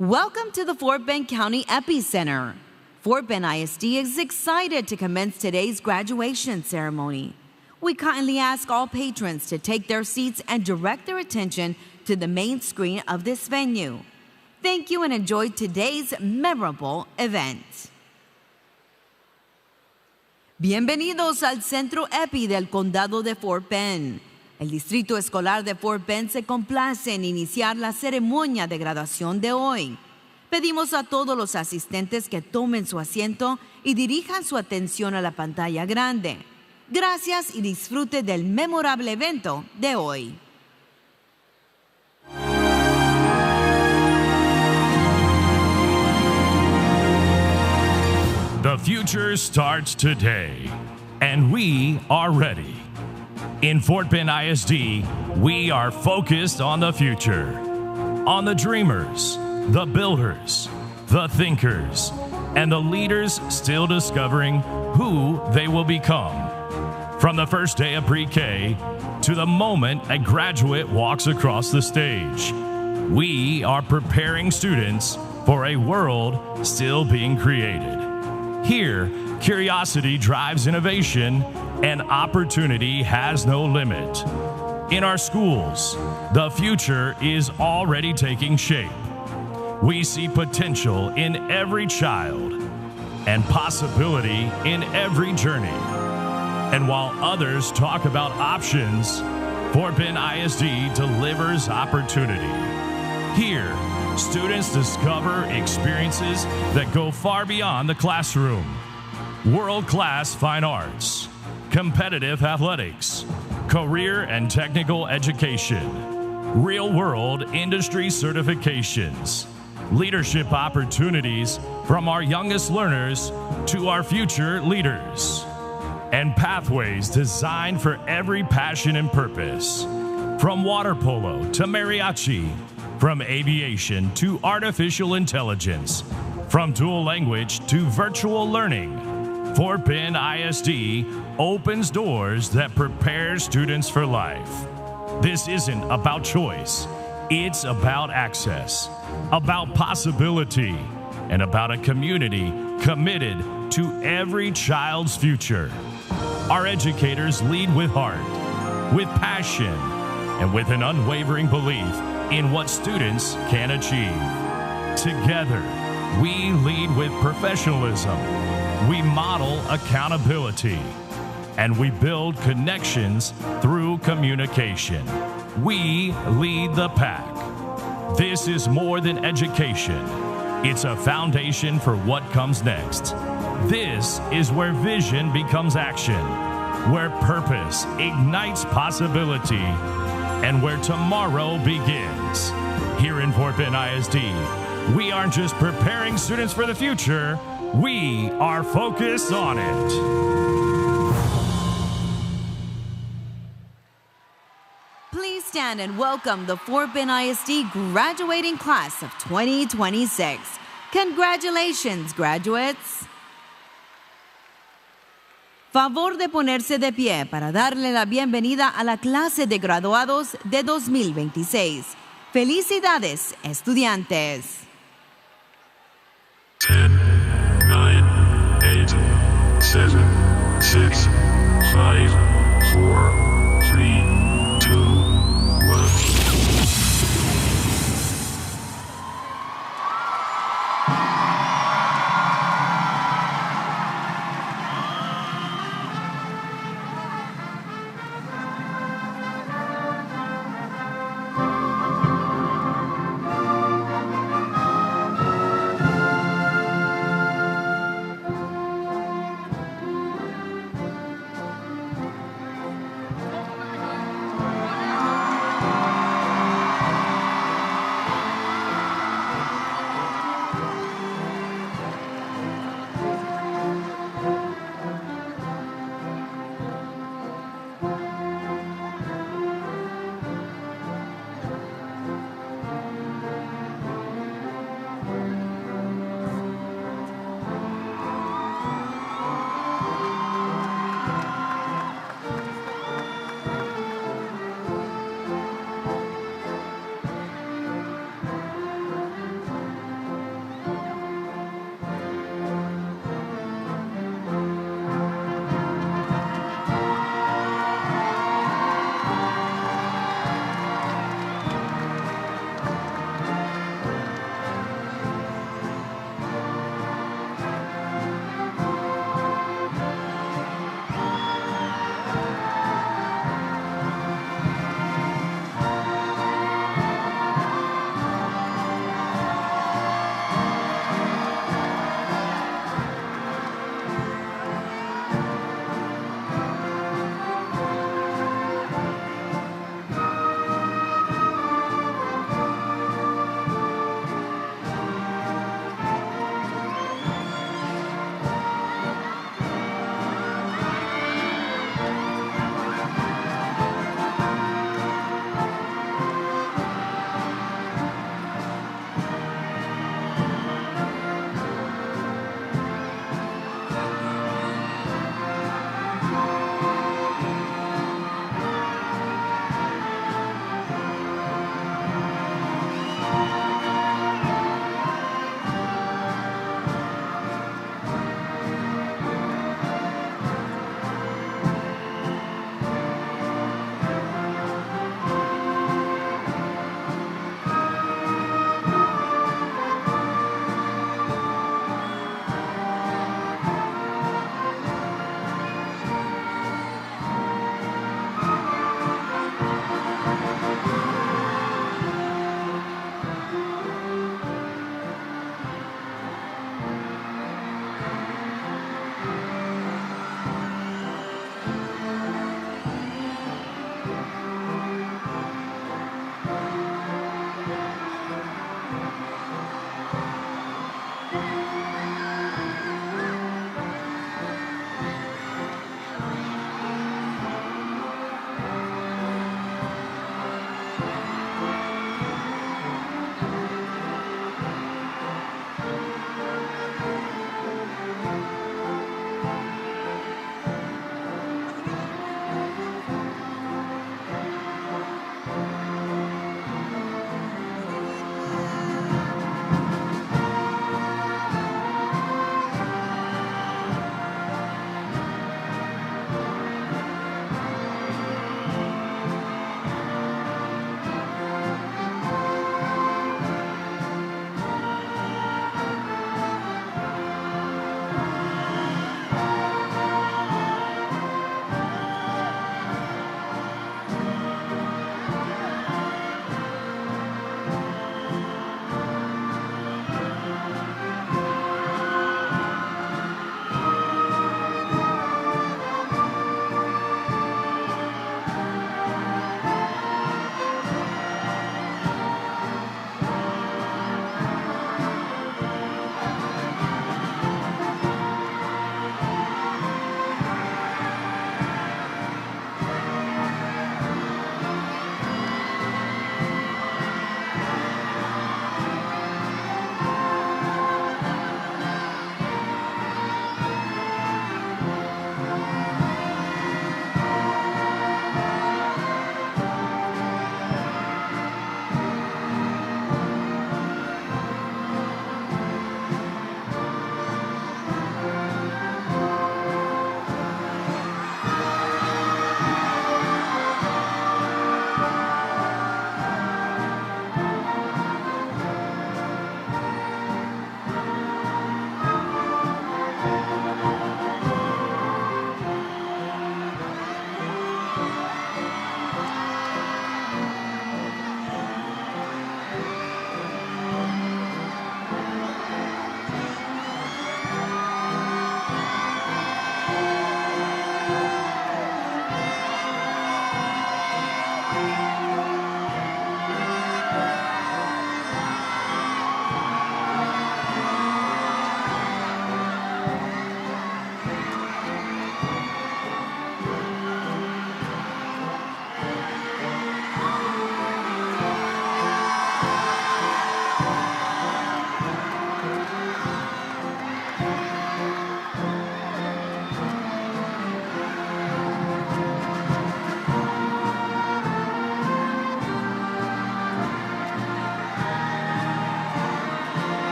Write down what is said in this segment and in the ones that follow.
Welcome to the Fort Bend County Epicenter. Fort Bend ISD is excited to commence today's graduation ceremony. We kindly ask all patrons to take their seats and direct their attention to the main screen of this venue. Thank you and enjoy today's memorable event. Bienvenidos al Centro EPI del Condado de Fort Bend. El Distrito Escolar de Fort Bend se complace en iniciar la ceremonia de graduación de hoy. Pedimos a todos los asistentes que tomen su asiento y dirijan su atención a la pantalla grande. Gracias y disfrute del memorable evento de hoy. The future starts today, and we are ready. In Fort Bend ISD, we are focused on the future, on the dreamers, the builders, the thinkers, and the leaders still discovering who they will become. From the first day of pre-K to the moment a graduate walks across the stage, we are preparing students for a world still being created. Here, curiosity drives innovation and opportunity has no limit. In our schools, the future is already taking shape. We see potential in every child and possibility in every journey. And while others talk about options, Fort Bend ISD delivers opportunity. Here, students discover experiences that go far beyond the classroom. World-class fine arts, competitive athletics, career and technical education, real-world industry certifications, leadership opportunities from our youngest learners to our future leaders, and pathways designed for every passion and purpose. From water polo to mariachi, from aviation to artificial intelligence, from dual language to virtual learning, Fort Bend ISD opens doors that prepare students for life. This isn't about choice. It's about access, about possibility, and about a community committed to every child's future. Our educators lead with heart, with passion, and with an unwavering belief in what students can achieve. Together, we lead with professionalism, we model accountability, and we build connections through communication. We lead the pack. This is more than education. It's a foundation for what comes next. This is where vision becomes action, where purpose ignites possibility, and where tomorrow begins. Here in Fort Bend ISD, we aren't just preparing students for the future, we are focused on it. Please stand and welcome the Fort Bend ISD graduating class of 2026. Congratulations, graduates. Favor de ponerse de pie para darle la bienvenida a la clase de graduados de 2026. ¡Felicidades, estudiantes! 10, 9, 8, 7, 6, 5, 4, 3, 2, 1.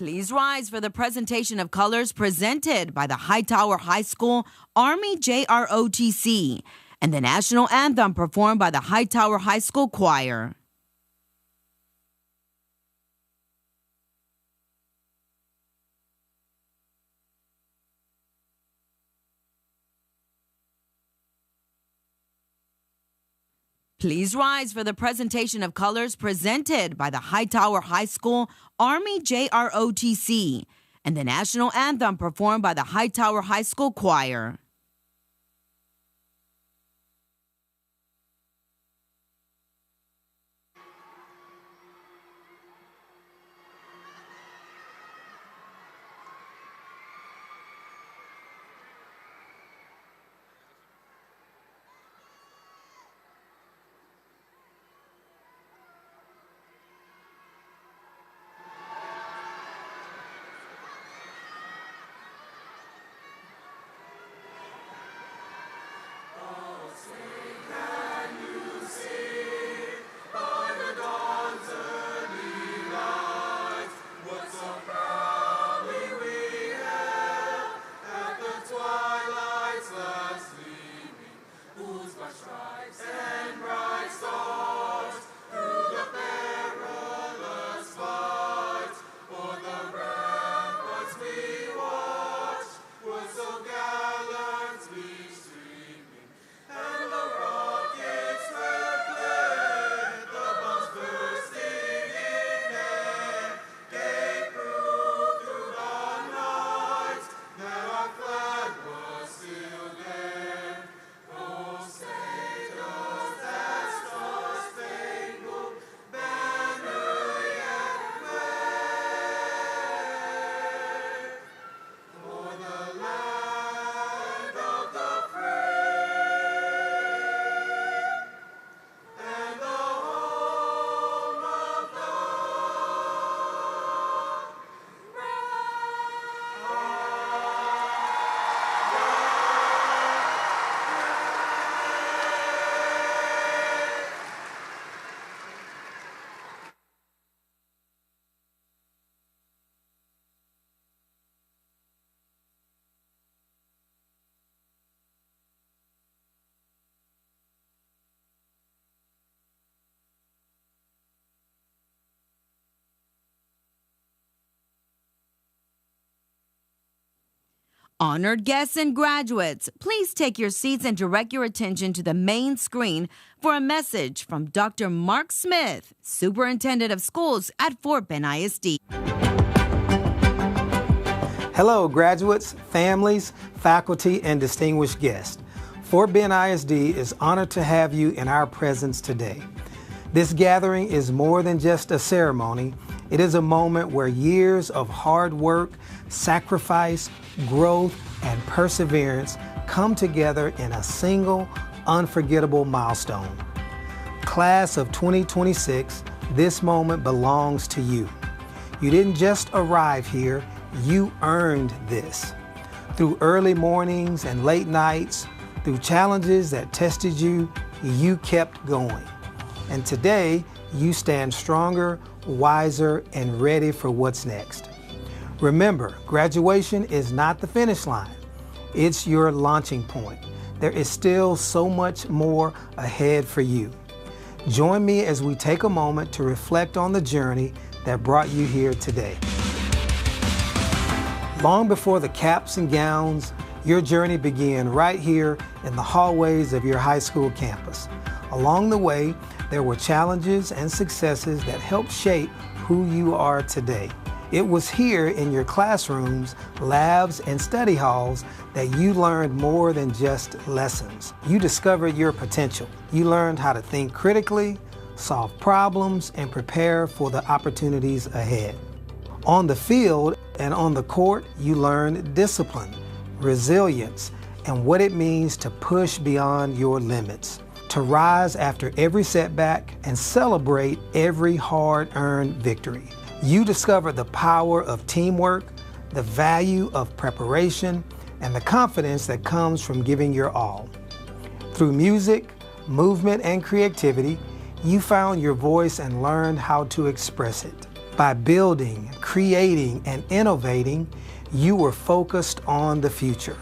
Please rise for the presentation of colors presented by the Hightower High School Army JROTC and the national anthem performed by the Hightower High School Choir. Please rise for the presentation of colors presented by the Hightower High School Army JROTC and the national anthem performed by the Hightower High School Choir. Honored guests and graduates, please take your seats and direct your attention to the main screen for a message from Dr. Mark Smith, Superintendent of Schools at Fort Bend ISD. Hello, graduates, families, faculty, and distinguished guests. Fort Bend ISD is honored to have you in our presence today. This gathering is more than just a ceremony. It is a moment where years of hard work, sacrifice, growth, and perseverance come together in a single, unforgettable milestone. Class of 2026, this moment belongs to you. You didn't just arrive here, you earned this. Through early mornings and late nights, through challenges that tested you, you kept going. And today, you stand stronger, wiser, and ready for what's next. Remember, graduation is not the finish line. It's your launching point. There is still so much more ahead for you. Join me as we take a moment to reflect on the journey that brought you here today. Long before the caps and gowns, your journey began right here in the hallways of your high school campus. Along the way, there were challenges and successes that helped shape who you are today. It was here in your classrooms, labs, and study halls that you learned more than just lessons. You discovered your potential. You learned how to think critically, solve problems, and prepare for the opportunities ahead. On the field and on the court, you learned discipline, resilience, and what it means to push beyond your limits, to rise after every setback and celebrate every hard-earned victory. You discover the power of teamwork, the value of preparation, and the confidence that comes from giving your all. Through music, movement, and creativity, you found your voice and learned how to express it. By building, creating, and innovating, you were focused on the future.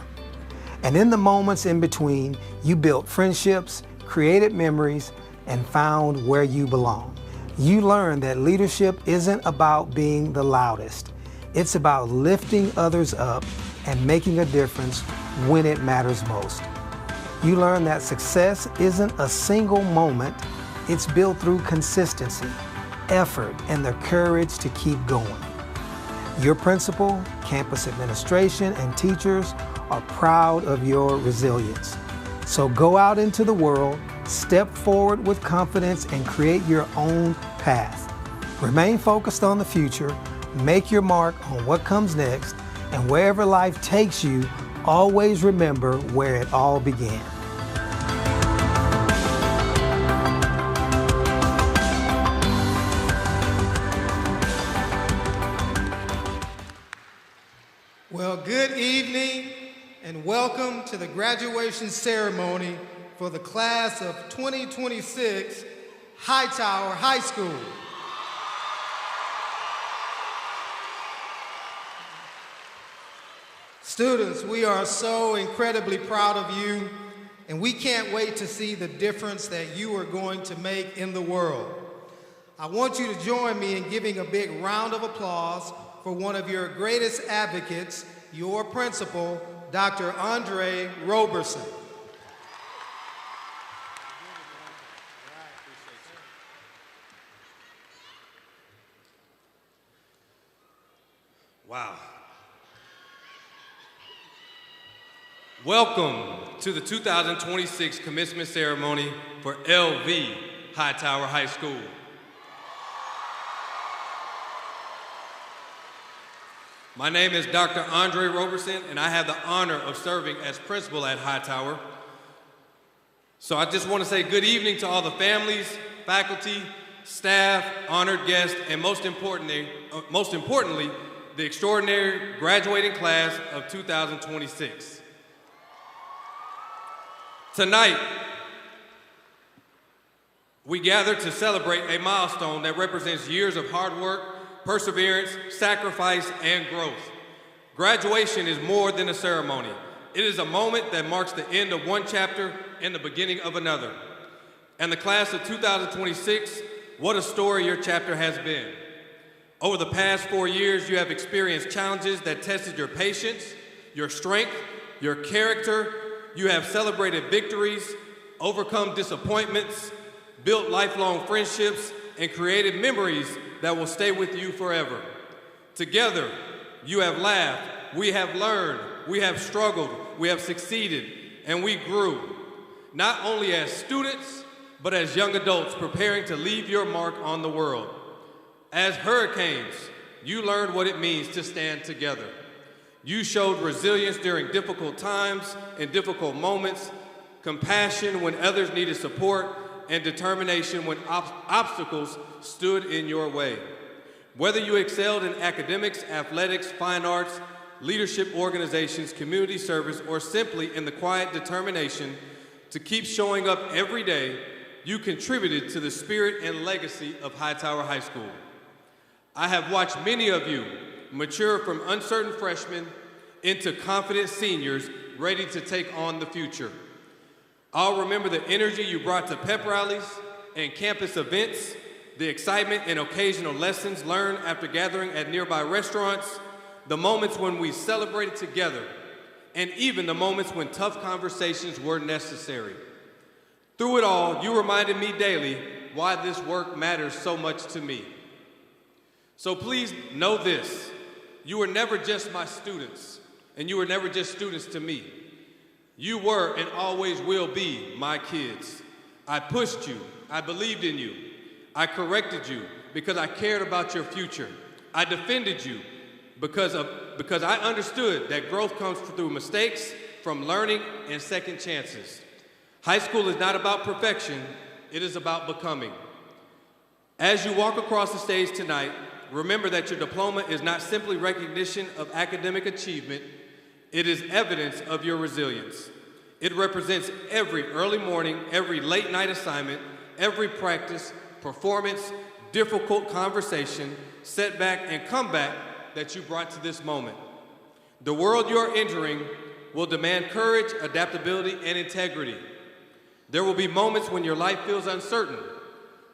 And in the moments in between, you built friendships, created memories, and found where you belong. You learned that leadership isn't about being the loudest. It's about lifting others up and making a difference when it matters most. You learned that success isn't a single moment. It's built through consistency, effort, and the courage to keep going. Your principal, campus administration, and teachers are proud of your resilience. So go out into the world, step forward with confidence, and create your own path. Remain focused on the future, make your mark on what comes next, and wherever life takes you, always remember where it all began. Well, good evening and welcome to the graduation ceremony for the class of 2026 Hightower High School. Students, we are so incredibly proud of you, and we can't wait to see the difference that you are going to make in the world. I want you to join me in giving a big round of applause for one of your greatest advocates, your principal, Dr. Andre Roberson. Wow. Welcome to the 2026 commencement ceremony for LV Hightower High School. My name is Dr. Andre Roberson, and I have the honor of serving as principal at Hightower. So I just want to say good evening to all the families, faculty, staff, honored guests, and most importantly, the extraordinary graduating class of 2026. Tonight, we gather to celebrate a milestone that represents years of hard work, perseverance, sacrifice, and growth. Graduation is more than a ceremony. It is a moment that marks the end of one chapter and the beginning of another. And the class of 2026, what a story your chapter has been. Over the past 4 years, you have experienced challenges that tested your patience, your strength, your character. You have celebrated victories, overcome disappointments, built lifelong friendships, and created memories that will stay with you forever. Together, you have laughed, we have learned, we have struggled, we have succeeded, and we grew. Not only as students, but as young adults preparing to leave your mark on the world. As hurricanes, you learned what it means to stand together. You showed resilience during difficult times and difficult moments, compassion when others needed support, and determination when obstacles stood in your way. Whether you excelled in academics, athletics, fine arts, leadership organizations, community service, or simply in the quiet determination to keep showing up every day, you contributed to the spirit and legacy of Hightower High School. I have watched many of you mature from uncertain freshmen into confident seniors ready to take on the future. I'll remember the energy you brought to pep rallies and campus events, the excitement and occasional lessons learned after gathering at nearby restaurants, the moments when we celebrated together, and even the moments when tough conversations were necessary. Through it all, you reminded me daily why this work matters so much to me. So please know this, you were never just my students, and you were never just students to me. You were and always will be my kids. I pushed you, I believed in you. I corrected you because I cared about your future. I defended you because I understood that growth comes through mistakes, from learning, and second chances. High school is not about perfection, it is about becoming. As you walk across the stage tonight, remember that your diploma is not simply recognition of academic achievement, it is evidence of your resilience. It represents every early morning, every late night assignment, every practice, performance, difficult conversation, setback, and comeback that you brought to this moment. The world you're entering will demand courage, adaptability, and integrity. There will be moments when your life feels uncertain.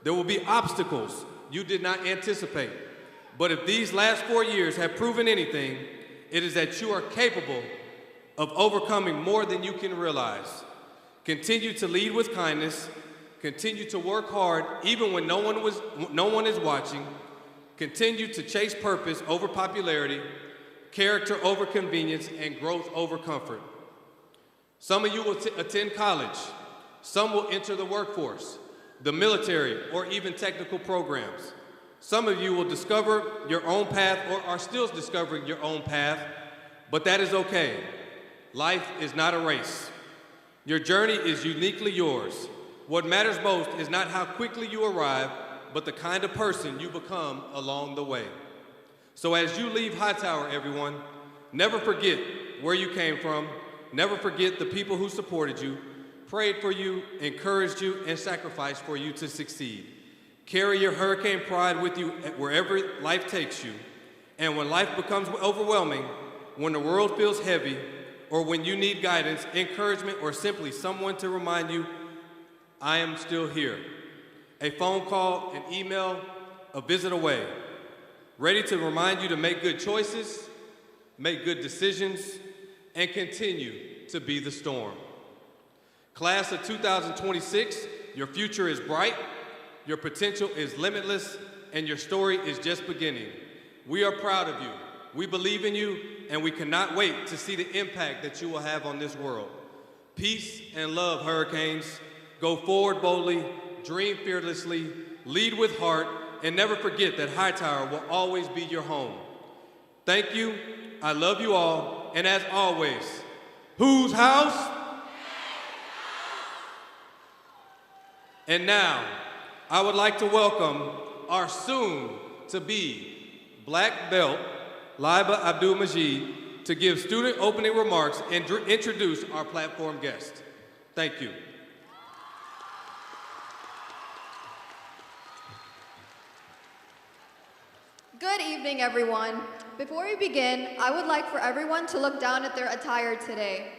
There will be obstacles you did not anticipate. But if these last 4 years have proven anything, it is that you are capable of overcoming more than you can realize. Continue to lead with kindness. Continue to work hard even when no one is watching. Continue to chase purpose over popularity, character over convenience, and growth over comfort. Some of you will attend college. Some will enter the workforce, the military, or even technical programs. Some of you will discover your own path or are still discovering your own path, but that is okay. Life is not a race. Your journey is uniquely yours. What matters most is not how quickly you arrive, but the kind of person you become along the way. So as you leave Hightower, everyone, never forget where you came from. Never forget the people who supported you, prayed for you, encouraged you, and sacrificed for you to succeed. Carry your hurricane pride with you wherever life takes you. And when life becomes overwhelming, when the world feels heavy, or when you need guidance, encouragement, or simply someone to remind you, I am still here. A phone call, an email, a visit away. Ready to remind you to make good choices, make good decisions, and continue to be the storm. Class of 2026, your future is bright, your potential is limitless, and your story is just beginning. We are proud of you. We believe in you, and we cannot wait to see the impact that you will have on this world. Peace and love, Hurricanes. Go forward boldly, dream fearlessly, lead with heart, and never forget that Hightower will always be your home. Thank you. I love you all. And as always, whose house? And now, I would like to welcome our soon-to-be black belt, Laiba Abdul-Majid, to give student opening remarks and introduce our platform guest. Thank you. Good evening, everyone. Before we begin, I would like for everyone to look down at their attire today.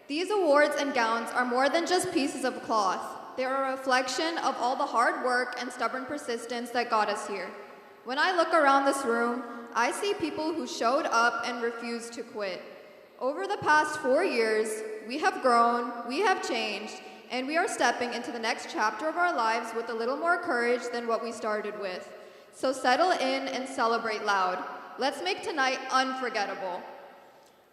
These awards and gowns are more than just pieces of cloth. They are a reflection of all the hard work and stubborn persistence that got us here. When I look around this room, I see people who showed up and refused to quit. Over the past 4 years, we have grown, we have changed, and we are stepping into the next chapter of our lives with a little more courage than what we started with. So settle in and celebrate loud. Let's make tonight unforgettable.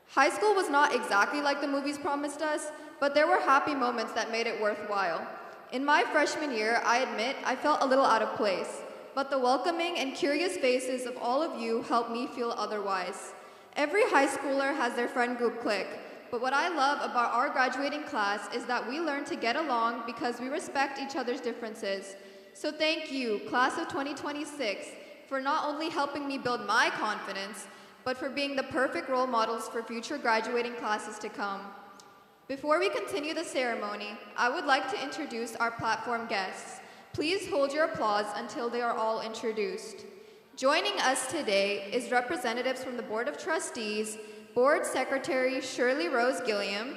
High school was not exactly like the movies promised us, but there were happy moments that made it worthwhile. In my freshman year, I admit I felt a little out of place, but the welcoming and curious faces of all of you helped me feel otherwise. Every high schooler has their friend group clique, but what I love about our graduating class is that we learn to get along because we respect each other's differences. So thank you, class of 2026, for not only helping me build my confidence, but for being the perfect role models for future graduating classes to come. Before we continue the ceremony, I would like to introduce our platform guests. Please hold your applause until they are all introduced. Joining us today is representatives from the Board of Trustees, Board Secretary Shirley Rose Gilliam,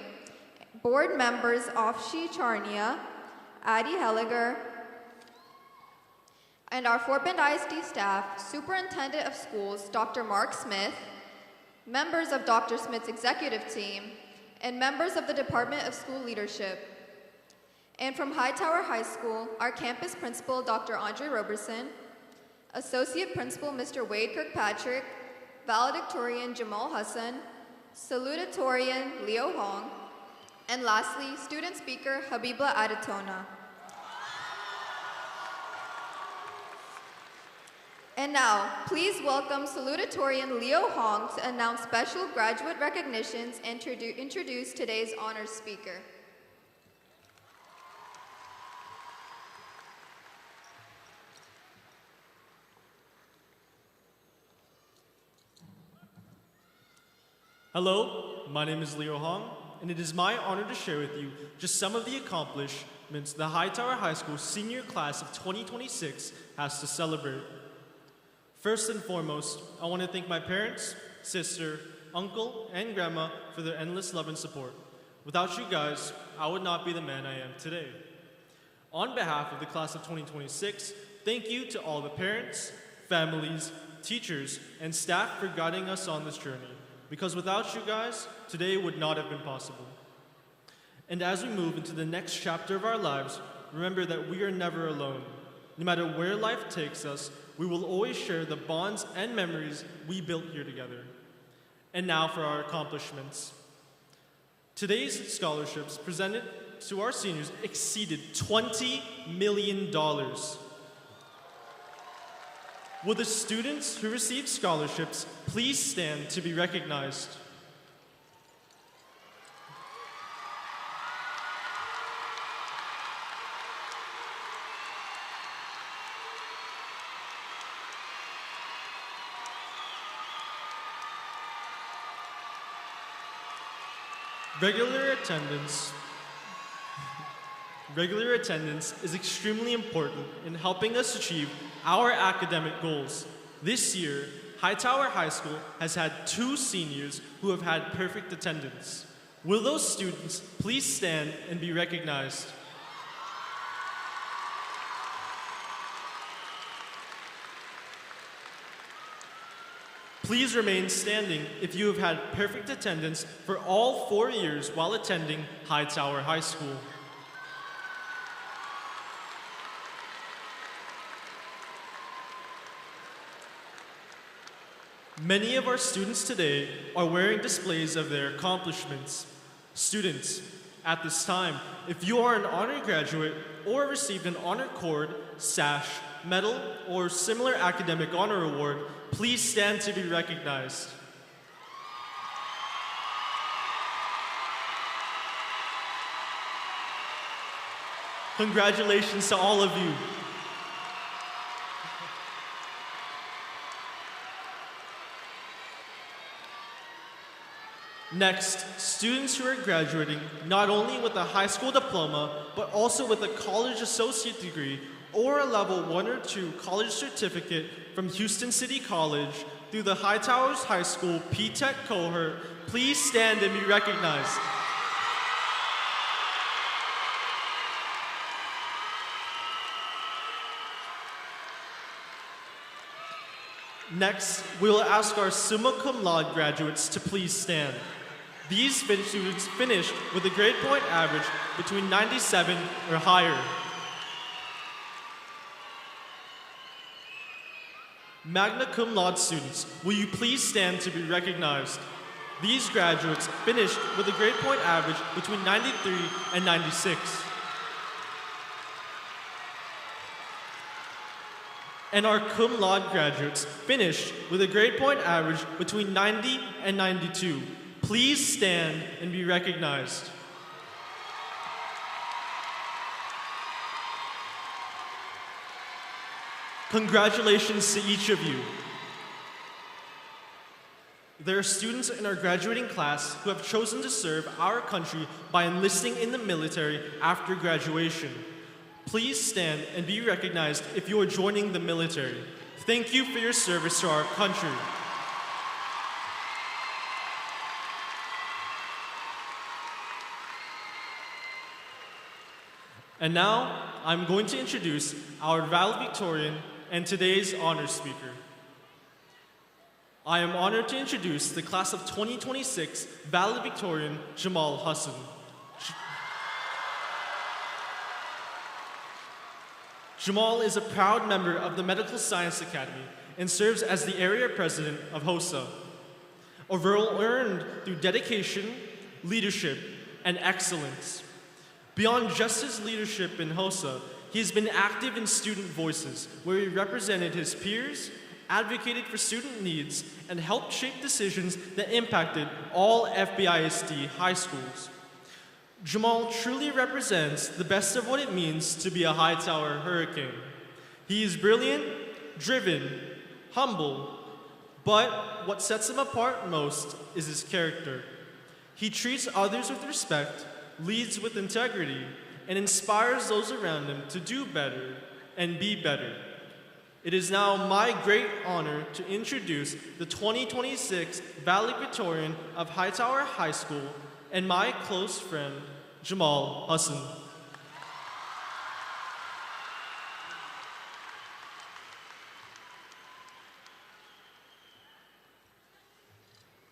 Board members Afshi Charnia, Addie Helliger, and our Fort Bend ISD staff, Superintendent of Schools, Dr. Mark Smith, members of Dr. Smith's executive team, and members of the Department of School Leadership. And from Hightower High School, our campus principal, Dr. Andre Roberson, Associate Principal, Mr. Wade Kirkpatrick, Valedictorian Jamal Hassan, Salutatorian Leo Hong, and lastly, Student Speaker Habibla Adatona. And now, please welcome Salutatorian Leo Hong to announce special graduate recognitions and introduce today's honors speaker. Hello, my name is Leo Hong, and it is my honor to share with you just some of the accomplished accomplishments the Hightower High School senior class of 2026 has to celebrate. First and foremost, I want to thank my parents, sister, uncle, and grandma for their endless love and support. Without you guys, I would not be the man I am today. On behalf of the class of 2026, thank you to all the parents, families, teachers, and staff for guiding us on this journey. Because without you guys, today would not have been possible. And as we move into the next chapter of our lives, remember that we are never alone. No matter where life takes us, we will always share the bonds and memories we built here together. And now for our accomplishments. Today's scholarships presented to our seniors exceeded $20 million. Will the students who received scholarships please stand to be recognized? Regular attendance is extremely important in helping us achieve our academic goals. This year, Hightower High School has had 2 seniors who have had perfect attendance. Will those students please stand and be recognized? Please remain standing if you have had perfect attendance for all 4 years while attending Hightower High School. Many of our students today are wearing displays of their accomplishments. Students, at this time, if you are an honor graduate or received an honor cord, sash, medal, or similar academic honor award, please stand to be recognized. Congratulations to all of you. Next, students who are graduating not only with a high school diploma, but also with a college associate degree or a level 1 or 2 college certificate from Houston City College through the Hightowers High School P-Tech cohort, please stand and be recognized. Next, we will ask our summa cum laude graduates to please stand. These students finished with a grade point average between 97 or higher. Magna cum laude students, will you please stand to be recognized? These graduates finished with a grade point average between 93 and 96. And our cum laude graduates finished with a grade point average between 90 and 92. Please stand and be recognized. Congratulations to each of you. There are students in our graduating class who have chosen to serve our country by enlisting in the military after graduation. Please stand and be recognized if you are joining the military. Thank you for your service to our country. And now, I'm going to introduce our valedictorian and today's honor speaker. I am honored to introduce the class of 2026 valedictorian Jamal Hassan. Jamal is a proud member of the Medical Science Academy and serves as the area president of HOSA, a role earned through dedication, leadership, and excellence. Beyond just his leadership in HOSA, he has been active in student voices, where he represented his peers, advocated for student needs, and helped shape decisions that impacted all FBISD high schools. Jamal truly represents the best of what it means to be a Hightower Hurricane. He is brilliant, driven, humble, but what sets him apart most is his character. He treats others with respect, leads with integrity, and inspires those around him to do better and be better. It is now my great honor to introduce the 2026 valedictorian of Hightower High School and my close friend, Jamal Hassan.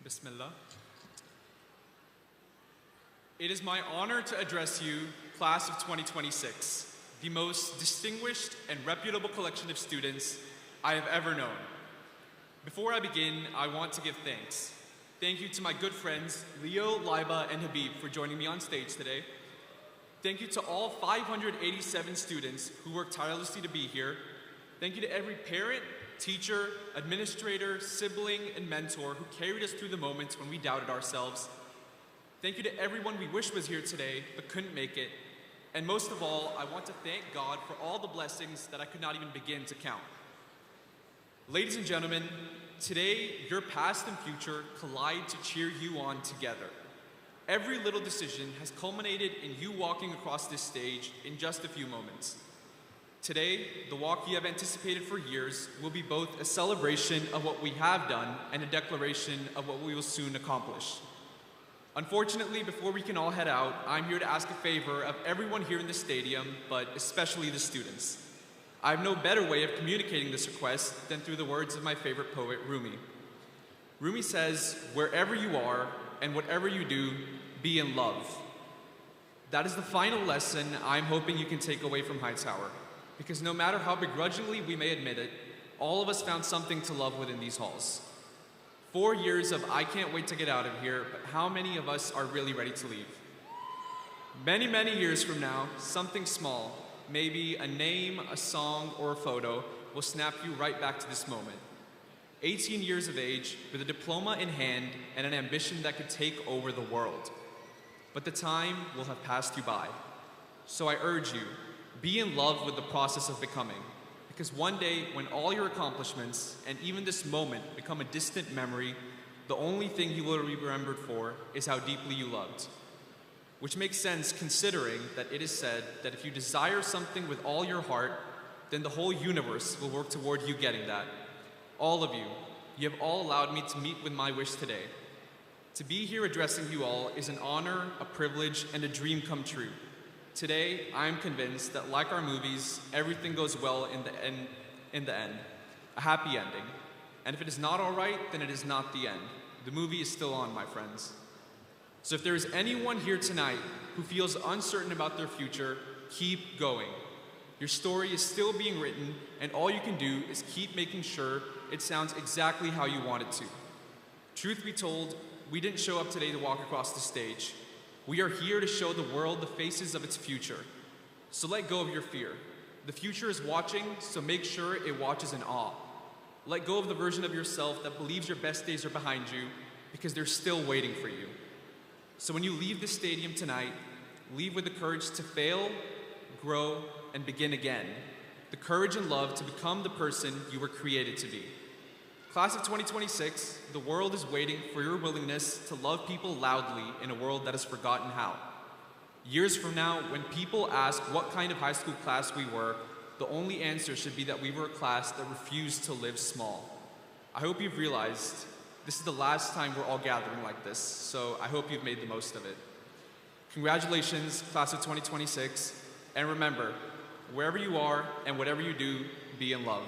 Bismillah. It is my honor to address you, class of 2026, the most distinguished and reputable collection of students I have ever known. Before I begin, I want to give thanks. Thank you to my good friends, Leo, Liba, and Habib for joining me on stage today. Thank you to all 587 students who worked tirelessly to be here. Thank you to every parent, teacher, administrator, sibling, and mentor who carried us through the moments when we doubted ourselves. Thank you to everyone we wish was here today but couldn't make it. And most of all, I want to thank God for all the blessings that I could not even begin to count. Ladies and gentlemen, today your past and future collide to cheer you on together. Every little decision has culminated in you walking across this stage in just a few moments. Today, the walk you have anticipated for years will be both a celebration of what we have done and a declaration of what we will soon accomplish. Unfortunately, before we can all head out, I'm here to ask a favor of everyone here in the stadium, but especially the students. I have no better way of communicating this request than through the words of my favorite poet, Rumi. Rumi says, "Wherever you are and whatever you do, be in love." That is the final lesson I'm hoping you can take away from Hightower, because no matter how begrudgingly we may admit it, all of us found something to love within these halls. 4 years of I can't wait to get out of here, but how many of us are really ready to leave? Many, many years from now, something small, maybe a name, a song, or a photo, will snap you right back to this moment. 18 years of age, with a diploma in hand and an ambition that could take over the world. But the time will have passed you by. So I urge you, be in love with the process of becoming. Because one day, when all your accomplishments and even this moment become a distant memory, the only thing you will be remembered for is how deeply you loved. Which makes sense considering that it is said that if you desire something with all your heart, then the whole universe will work toward you getting that. All of you have all allowed me to meet with my wish today. To be here addressing you all is an honor, a privilege, and a dream come true. Today, I am convinced that like our movies, everything goes well in the end. A happy ending. And if it is not all right, then it is not the end. The movie is still on, my friends. So if there is anyone here tonight who feels uncertain about their future, keep going. Your story is still being written, and all you can do is keep making sure it sounds exactly how you want it to. Truth be told, we didn't show up today to walk across the stage. We are here to show the world the faces of its future. So let go of your fear. The future is watching, so make sure it watches in awe. Let go of the version of yourself that believes your best days are behind you, because they're still waiting for you. So when you leave the stadium tonight, leave with the courage to fail, grow, and begin again. The courage and love to become the person you were created to be. Class of 2026, the world is waiting for your willingness to love people loudly in a world that has forgotten how. Years from now, when people ask what kind of high school class we were, the only answer should be that we were a class that refused to live small. I hope you've realized this is the last time we're all gathering like this, so I hope you've made the most of it. Congratulations, class of 2026, and remember, wherever you are and whatever you do, be in love.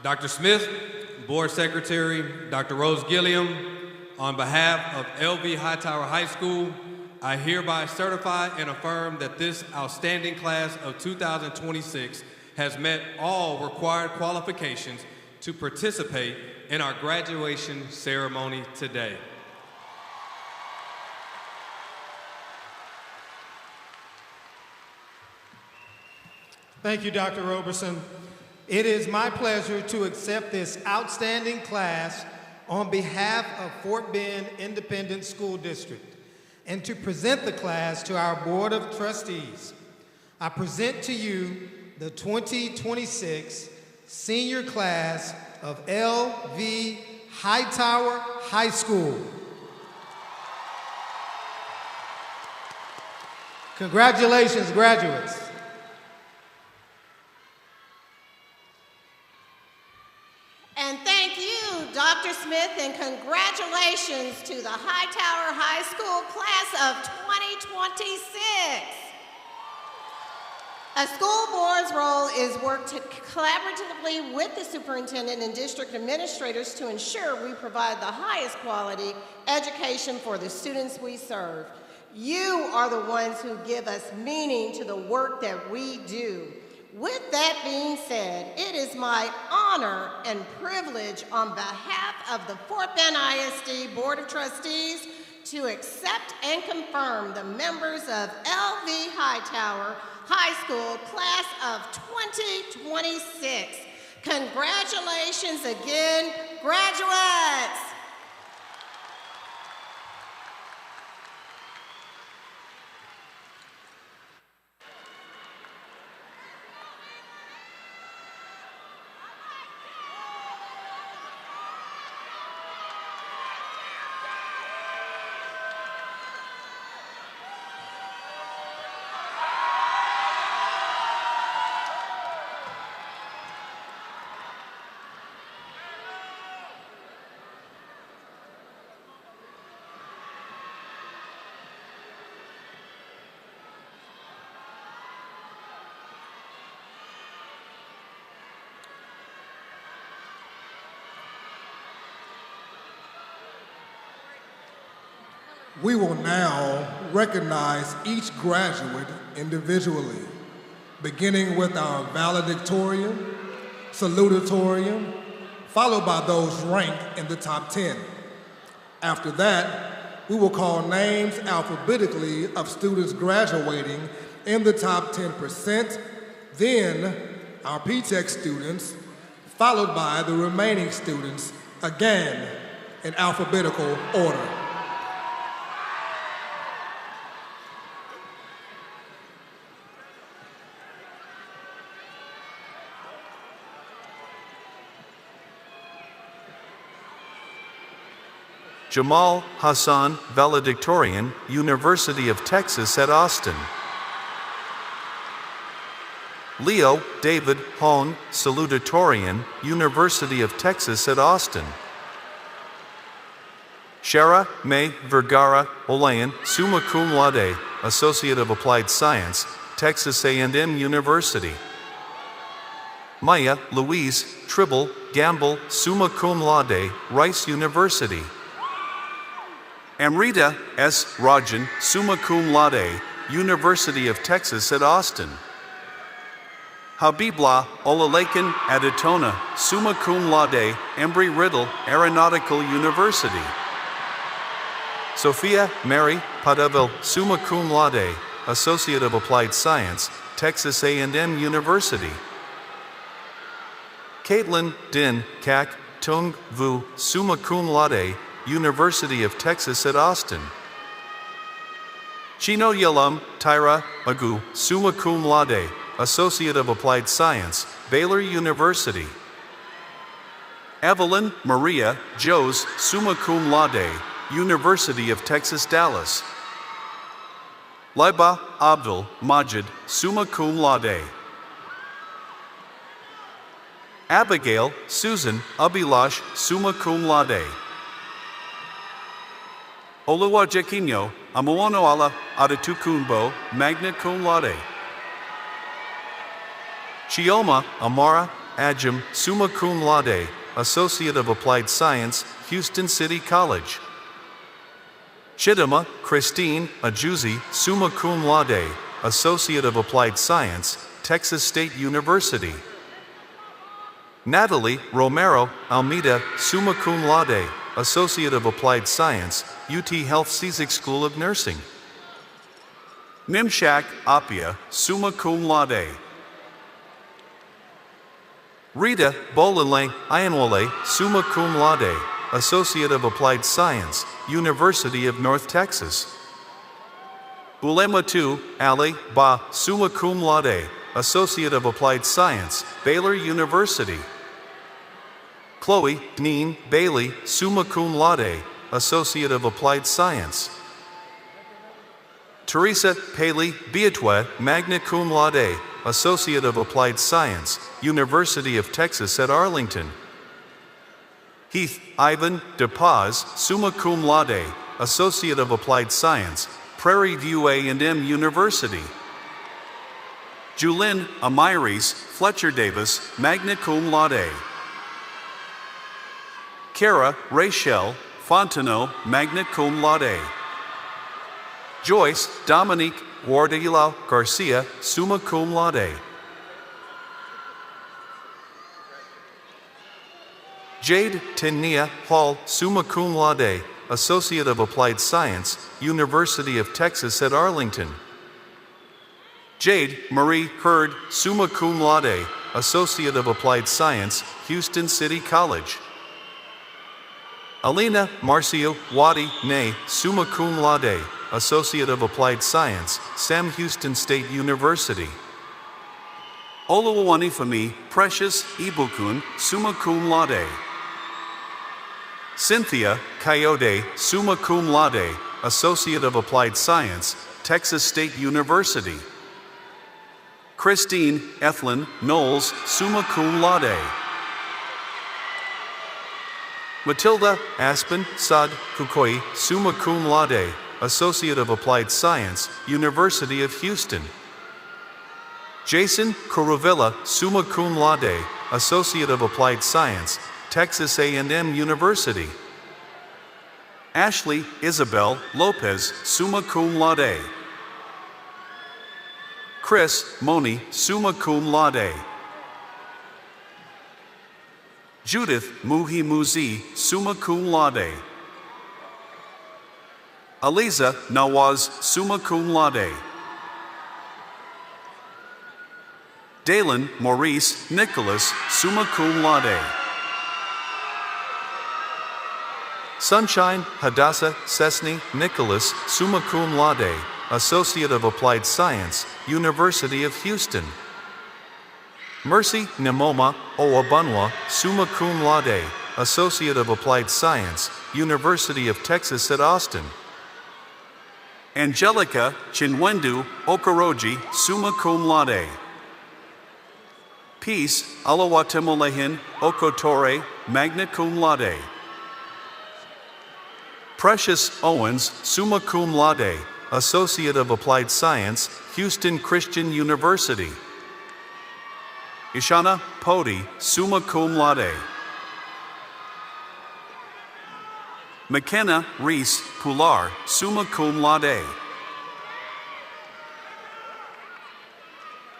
Dr. Smith, Board Secretary, Dr. Rose Gilliam, on behalf of LV Hightower High School, I hereby certify and affirm that this outstanding class of 2026 has met all required qualifications to participate in our graduation ceremony today. Thank you, Dr. Roberson. It is my pleasure to accept this outstanding class on behalf of Fort Bend Independent School District and to present the class to our Board of Trustees. I present to you the 2026 senior class of L.V. Hightower High School. Congratulations, graduates. And thank you, Dr. Smith, and congratulations to the Hightower High School class of 2026. A school board's role is work collaboratively with the superintendent and district administrators to ensure we provide the highest quality education for the students we serve. You are the ones who give us meaning to the work that we do. With that being said, it is my honor and privilege on behalf of the Fort Bend ISD Board of Trustees to accept and confirm the members of L.V. Hightower High School class of 2026. Congratulations again, graduates! We will now recognize each graduate individually, beginning with our valedictorian, salutatorian, followed by those ranked in the top 10. After that, we will call names alphabetically of students graduating in the top 10%, then our P-Tech students, followed by the remaining students, again in alphabetical order. Jamal Hassan, valedictorian, University of Texas at Austin. Leo David Hong, salutatorian, University of Texas at Austin. Shara May Vergara Olayan, summa cum laude, Associate of Applied Science, Texas A&M University. Maya Louise Tribble Gamble, summa cum laude, Rice University. Amrita S. Rajan, summa cum laude, University of Texas at Austin. Habibullah Olalekan Adatona, summa cum laude, Embry-Riddle Aeronautical University. Sophia Mary Padavil, summa cum laude, Associate of Applied Science, Texas A&M University. Caitlin Din Kak Tung Vu, summa cum laude, University of Texas at Austin. Chino Yelam Tyra Magu, summa cum laude, Associate of Applied Science, Baylor University. Evelyn Maria Joes, summa cum laude, University of Texas Dallas. Laiba Abdul Majid, summa cum laude. Abigail Susan Abilash, summa cum laude. Oluwajekinyo Amuonoala Adatukunbo, magna cum laude. Chioma Amara Ajam, summa cum laude, Associate of Applied Science, Houston City College. Chidama Christine Ajuzi, summa cum laude, Associate of Applied Science, Texas State University. Natalie Romero Almeida, summa cum laude, Associate of Applied Science, UT Health Cizik School of Nursing. Nimshak Apia, summa cum laude. Rita Bolaleng Ayanwale, summa cum laude, Associate of Applied Science, University of North Texas. Ulematu Ali Ba, summa cum laude, Associate of Applied Science, Baylor University. Chloe Neen Bailey, summa cum laude, Associate of Applied Science. Teresa Paley Beatwe, magna cum laude, Associate of Applied Science, University of Texas at Arlington. Heath Ivan DePaz, summa cum laude, Associate of Applied Science, Prairie View A&M University. Julyn Amyris Fletcher Davis, magna cum laude. Kara Rachel Fontenot, magna cum laude. Joyce Dominique Wardilao Garcia, summa cum laude. Jade Tenia Hall, summa cum laude, Associate of Applied Science, University of Texas at Arlington. Jade Marie Hurd, summa cum laude, Associate of Applied Science, Houston City College. Alina Marcio Wadi Nay, summa cum laude, Associate of Applied Science, Sam Houston State University. Oluwanifemi Precious Ibukun, summa cum laude. Cynthia Coyote, summa cum laude, Associate of Applied Science, Texas State University. Christine Ethlyn Knowles, summa cum laude. Matilda Aspen Sad Kukoi, summa cum laude, Associate of Applied Science, University of Houston. Jason Kuruvilla, summa cum laude, Associate of Applied Science, Texas A&M University. Ashley Isabel Lopez, summa cum laude. Chris Moni, summa cum laude. Judith Muhi Muzi, summa cum laude. Aliza Nawaz, summa cum laude. Dalen Maurice Nicholas, summa cum laude. Sunshine Hadassah Cessny Nicholas, summa cum laude, Associate of Applied Science, University of Houston. Mercy Nemoma Oabunwa, summa cum laude, Associate of Applied Science, University of Texas at Austin. Angelica Chinwendu Okoroji, summa cum laude. Peace Alawatemolehin Okotore, magna cum laude. Precious Owens, summa cum laude, Associate of Applied Science, Houston Christian University. Ishana Podi, summa cum laude. McKenna Reese Pular, summa cum laude.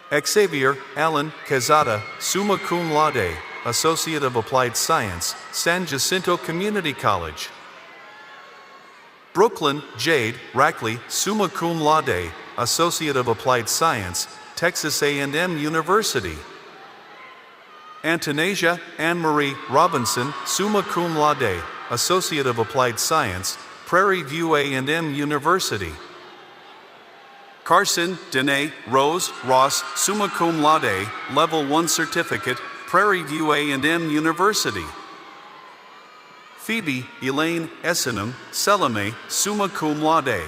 Xavier Allen Quezada, summa cum laude, Associate of Applied Science, San Jacinto Community College. Brooklyn Jade Rackley, summa cum laude, Associate of Applied Science, Texas A&M University. Antanasia Anne-Marie Robinson, summa cum laude, Associate of Applied Science, Prairie View A&M University. Carson Danae Rose Ross, summa cum laude, Level 1 Certificate, Prairie View A&M University. Phoebe Elaine Essenham Selame, summa cum laude.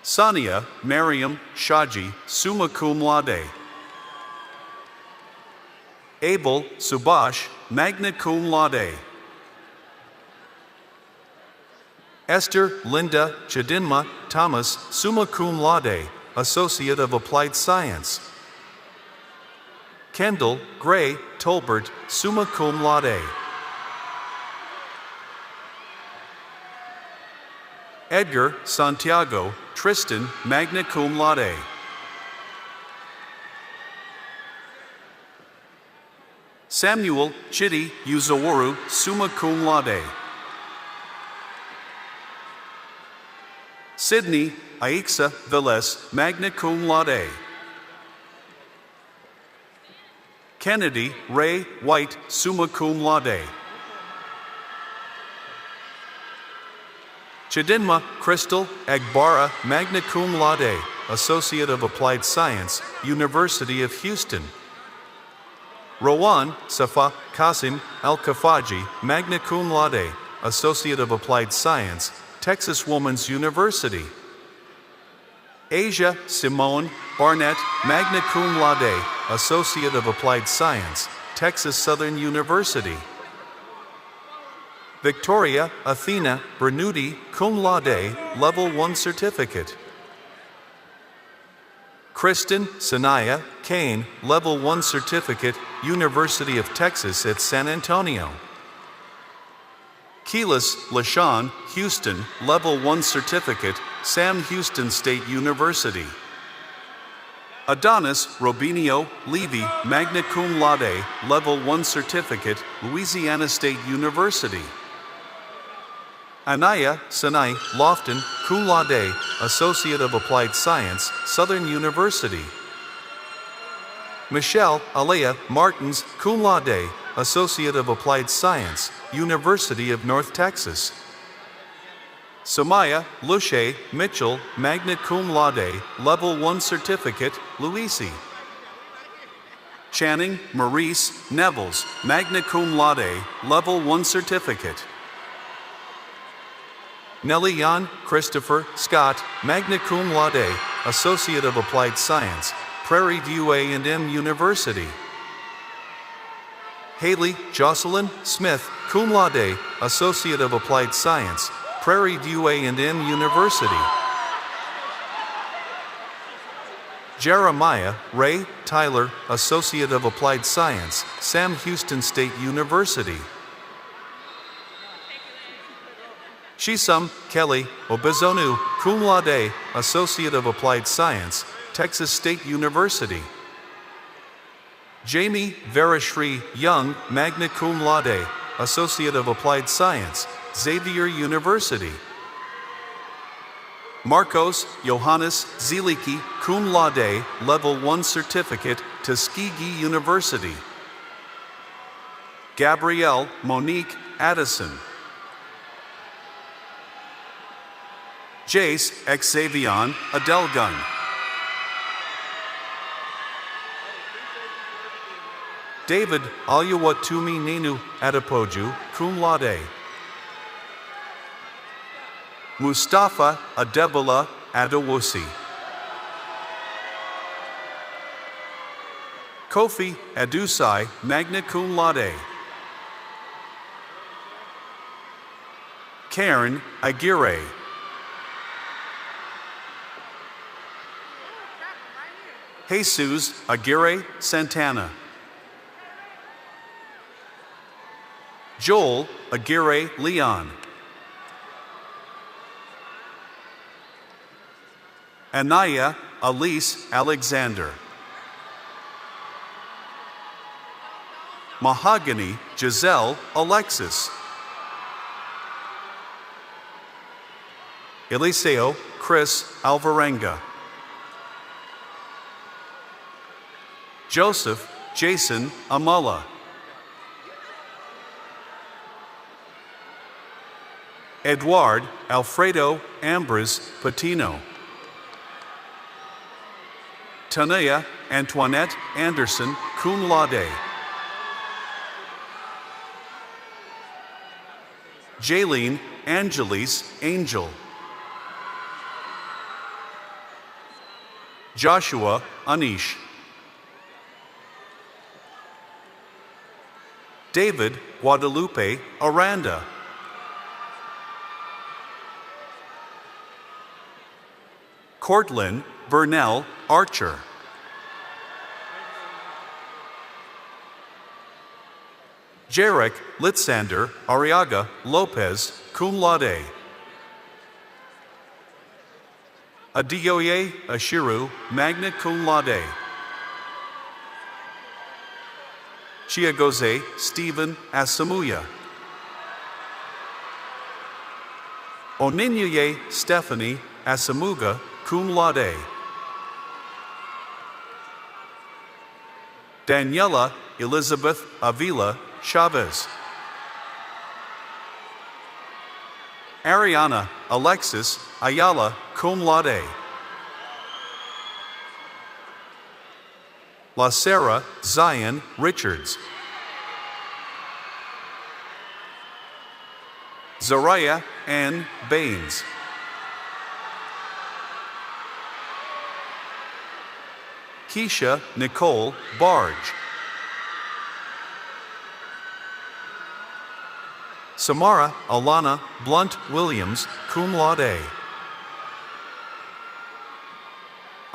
Sania Mariam Shaji, summa cum laude. Abel Subash, magna cum laude. Esther Linda Chadinma Thomas, summa cum laude, Associate of Applied Science. Kendall Gray Tolbert, summa cum laude. Edgar Santiago Tristan, magna cum laude. Samuel Chitty Uzawaru, summa cum laude. Sydney Aixa Velez, magna cum laude. Kennedy Ray White, summa cum laude. Chidinma Crystal Agbara, magna cum laude, Associate of Applied Science, University of Houston. Rowan Safa Qasim Al-Kafaji, magna cum laude, Associate of Applied Science, Texas Woman's University. Asia Simone Barnett, magna cum laude, Associate of Applied Science, Texas Southern University. Victoria Athena Bernuti, cum laude, Level 1 Certificate. Kristen Sanaya Kane, Level 1 Certificate, University of Texas at San Antonio. Keelis LaShawn Houston, Level 1 Certificate, Sam Houston State University. Adonis Robinio Levy, magna cum laude, Level 1 Certificate, Louisiana State University. Anaya Sanai Lofton, cum laude, Associate of Applied Science, Southern University. Michelle Alea Martins, cum laude, Associate of Applied Science, University of North Texas. Samaya Luche Mitchell, magna cum laude, Level 1 Certificate, Louisi. Channing Maurice Nevels, magna cum laude, Level 1 Certificate. Nellie Jan Christopher Scott, magna cum laude, Associate of Applied Science, Prairie View A&M University. Haley Jocelyn Smith, cum laude, Associate of Applied Science, Prairie View A&M University. Jeremiah Ray Tyler, Associate of Applied Science, Sam Houston State University. Shisum Kelly Obizonu, cum laude, Associate of Applied Science, Texas State University. Jamie Verashri Young, magna cum laude, Associate of Applied Science, Xavier University. Marcos Johannes Ziliki, cum laude, Level 1 Certificate, Tuskegee University. Gabrielle Monique Addison. Jace Xavion Adelgun. David Alyawatumi Nenu Adepoju, cum laude. Mustafa Adebola Adewusi. Kofi Adusai, magna cum laude. Karen Aguirre. Jesus Aguirre Santana. Joel Aguirre Leon. Anaya Elise Alexander. Mahogany Giselle Alexis. Eliseo Chris Alvarenga. Joseph Jason Amala. Edward Alfredo Ambrose Patino. Tanea Antoinette Anderson, cum laude. Jaylene Angelis Angel. Joshua Anish. David Guadalupe Aranda. Cortland Burnell Archer. Jarek Litsander Arriaga Lopez, cum laude. Adioye Ashiru, magna cum laude. Chiagoze Stephen Asamuya. Oninyuye Stephanie Asamuga, cum laude. Daniela Elizabeth Avila Chavez. Ariana Alexis Ayala, cum laude. La Sarah Zion Richards. Zariah Ann Baines. Keisha Nicole Barge. Samara Alana Blunt Williams, cum laude.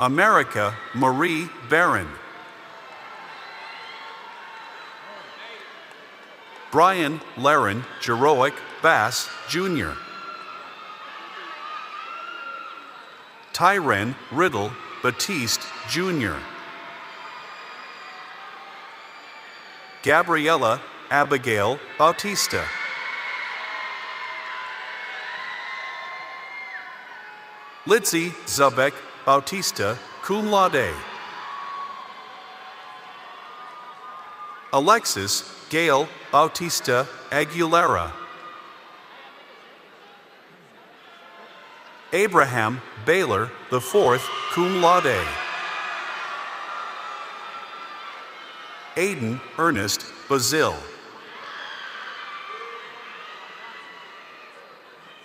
America Marie Barron. Brian Laren Jeroic Bass, Jr. Tyren Riddle Batiste, Jr. Gabriella Abigail Bautista. Litzy Zabek Bautista, cum laude. Alexis Gail Bautista Aguilera. Abraham Baylor IV, cum laude. Aiden Ernest Bazil.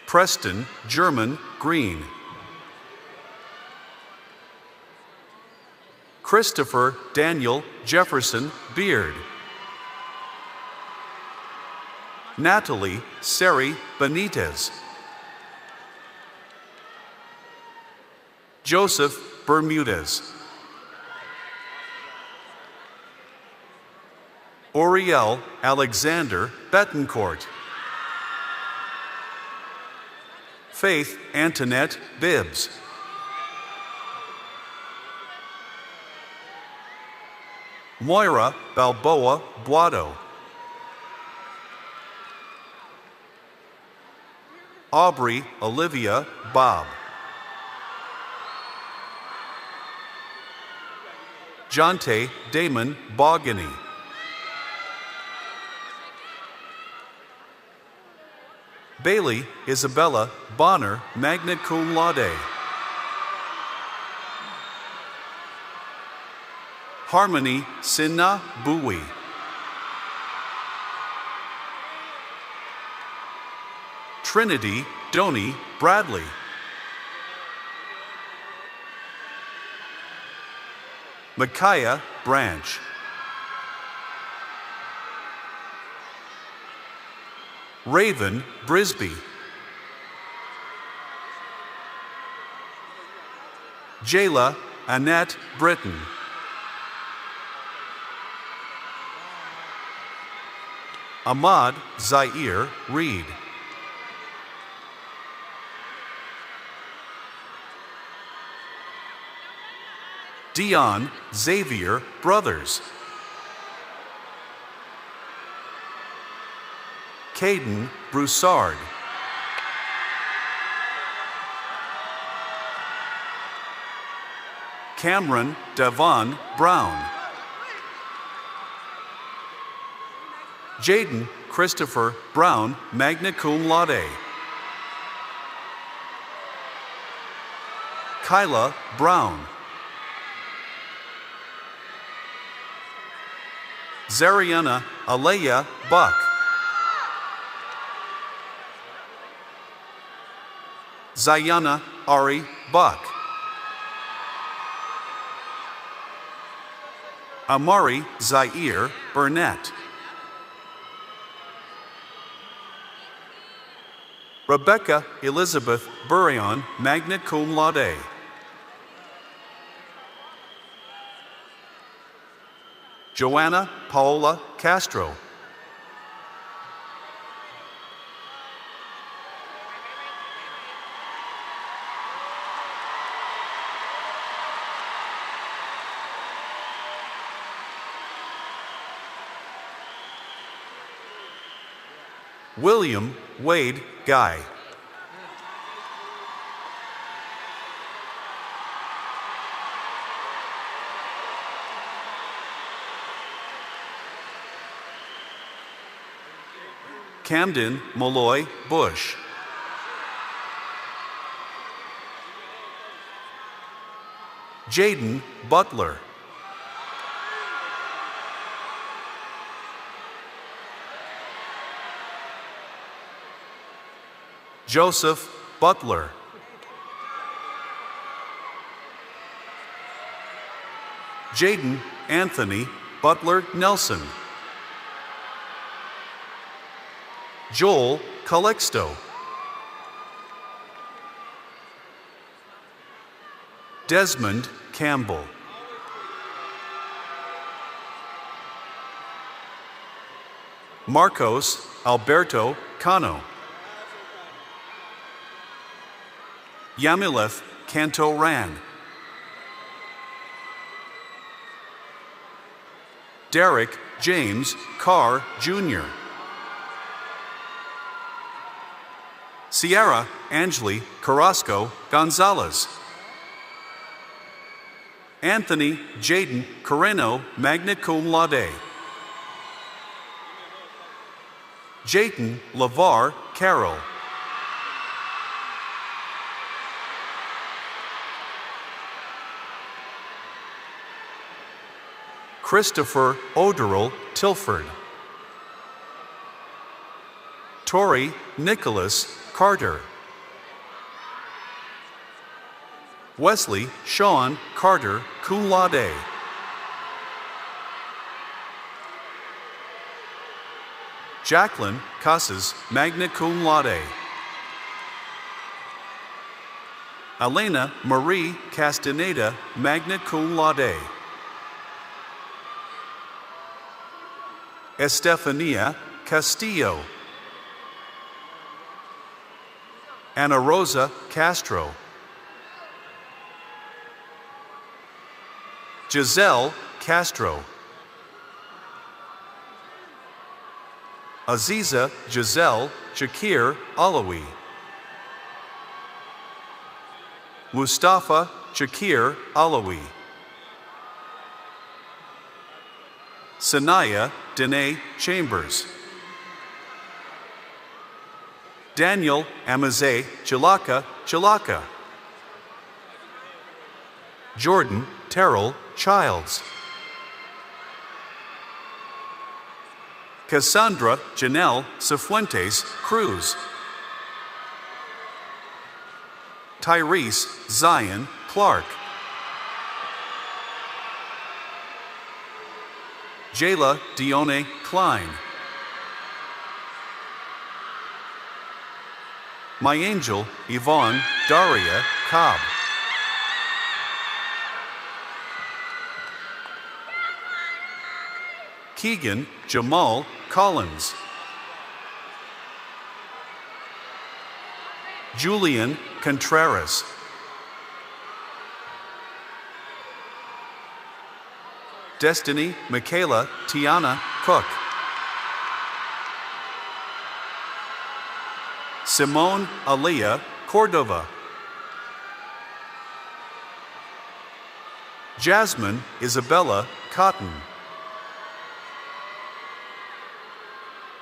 Preston German Green. Christopher Daniel Jefferson Beard. Natalie Sari Benitez. Joseph Bermudez. Oriel Alexander Betancourt. Faith Antoinette Bibbs. Moira Balboa Boado. Aubrey Olivia Bob. Jonte Damon Bogany. Bailey Isabella Bonner, magna cum laude. Harmony Sinna Bowie. Trinity Donny Bradley. Micaiah Branch. Raven Brisby. Jayla Annette Britton. Ahmad Zaire Reed. Dion Xavier Brothers. Caden Broussard. Cameron Devon Brown. Jaden Christopher Brown, magna cum laude. Kyla Brown. Zariana Alea Buck. Zayana Ari Buck. Amari Zaire Burnett. Rebecca Elizabeth Burion, magna cum laude. Joanna Paola Castro. William Wade Guy. Camden Malloy Bush. Jaden Butler. Joseph Butler. Jaden Anthony Butler Nelson. Joel Calixto. Desmond Campbell. Marcos Alberto Cano. Yamileth Canto Ran. Derek James Carr Jr. Sierra Angeli Carrasco Gonzalez. Anthony Jaden Carreno magna cum laude. Jayton LaVar Carroll. Christopher Oderl Tilford. Tori Nicholas Carter. Wesley Sean Carter cum laude. Jacqueline Casas magna cum laude. Elena Marie Castaneda magna cum laude. Estefania Castillo. Ana Rosa Castro. Giselle Castro. Aziza Giselle Shakir Alawi. Mustafa Shakir Alawi. Sanaya Dene Chambers. Daniel Amaze Chilaka Chilaka. Jordan Terrell Childs. Cassandra Janelle Cifuentes Cruz. Tyrese Zion Clark. Jayla Dione Klein. My Angel Yvonne Daria Cobb. Keegan Jamal Collins. Julian Contreras. Destiny Michaela Tiana Cook. Simone Aliyah Cordova. Jasmine Isabella Cotton.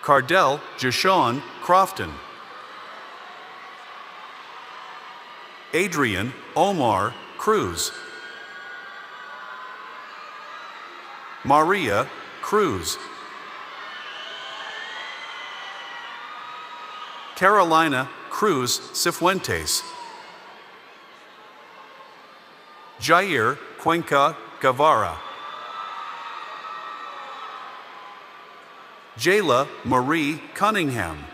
Cardell Jashawn Crofton. Adrian Omar Cruz. Maria Cruz. Carolina Cruz Cifuentes. Jair Cuenca Guevara. Jayla Marie Cunningham.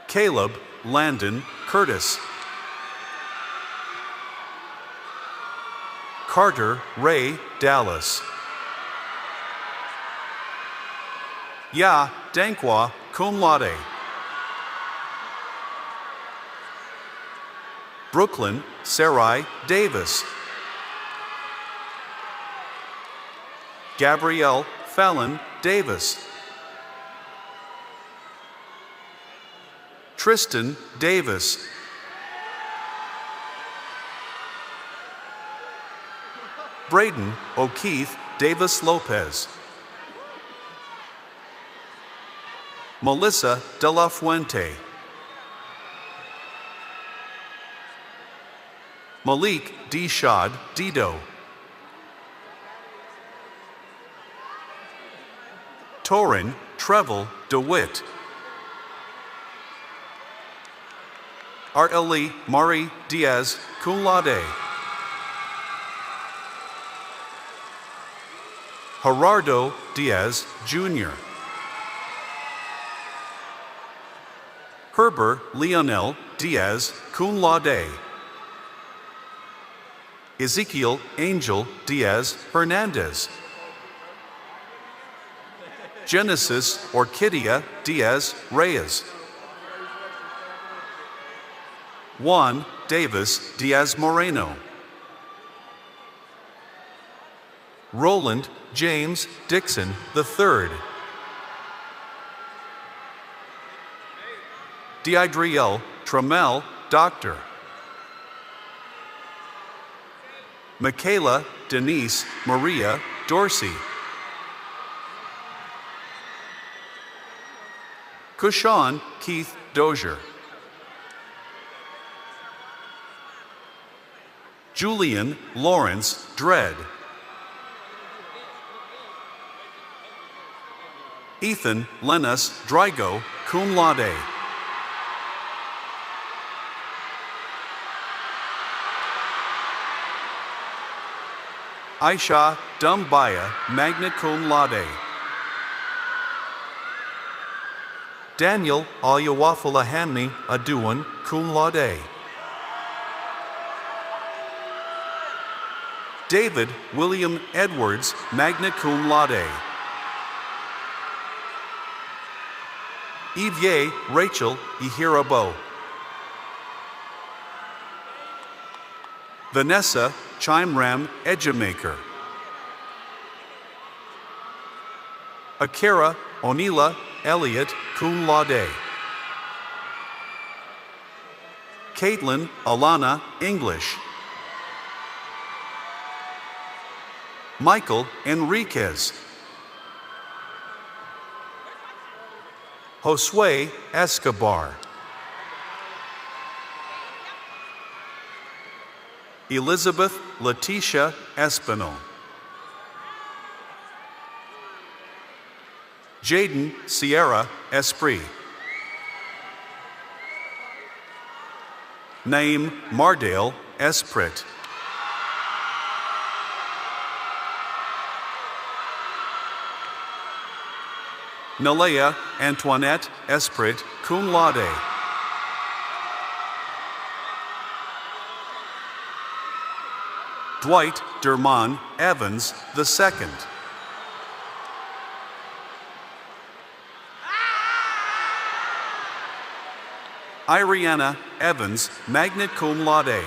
Caleb Landon Curtis. Carter Ray Dallas. Ya Dankwa cum laude. Brooklyn Sarai Davis. Gabrielle Fallon Davis. Tristan Davis. Braden O'Keefe Davis Lopez. Melissa De La Fuente. Malik D. Shad Dido. Torin Trevel DeWitt. Areli Mari Diaz, cum laude. Gerardo Diaz, Jr. Herber Leonel Diaz, cum laude. Ezekiel Angel Diaz Hernandez. Genesis Orquídea Diaz Reyes. Juan Davis Diaz Moreno. Roland James Dixon III. Deidriel Trammell Dr. Michaela Denise Maria Dorsey. Kushan Keith Dozier. Julian Lawrence Dredd. Ethan Lenus Drygo, cum laude. Aisha Dumbaya, magna cum laude. Daniel Alyawafalahanmi Aduan, cum laude. David William Edwards, magna cum laude. Yvie Rachel Ihirabo. Vanessa Chimram Edgemaker. Akira Onila Elliott, cum laude. Caitlin Alana English. Michael Enriquez. Josue Escobar. Elizabeth Leticia Espinal. Jaden Sierra Esprit. Naim Mardale Esprit. Nalea Antoinette Esprit, cum laude. Dwight Dermon Evans II. Iriana Evans, magna cum laude.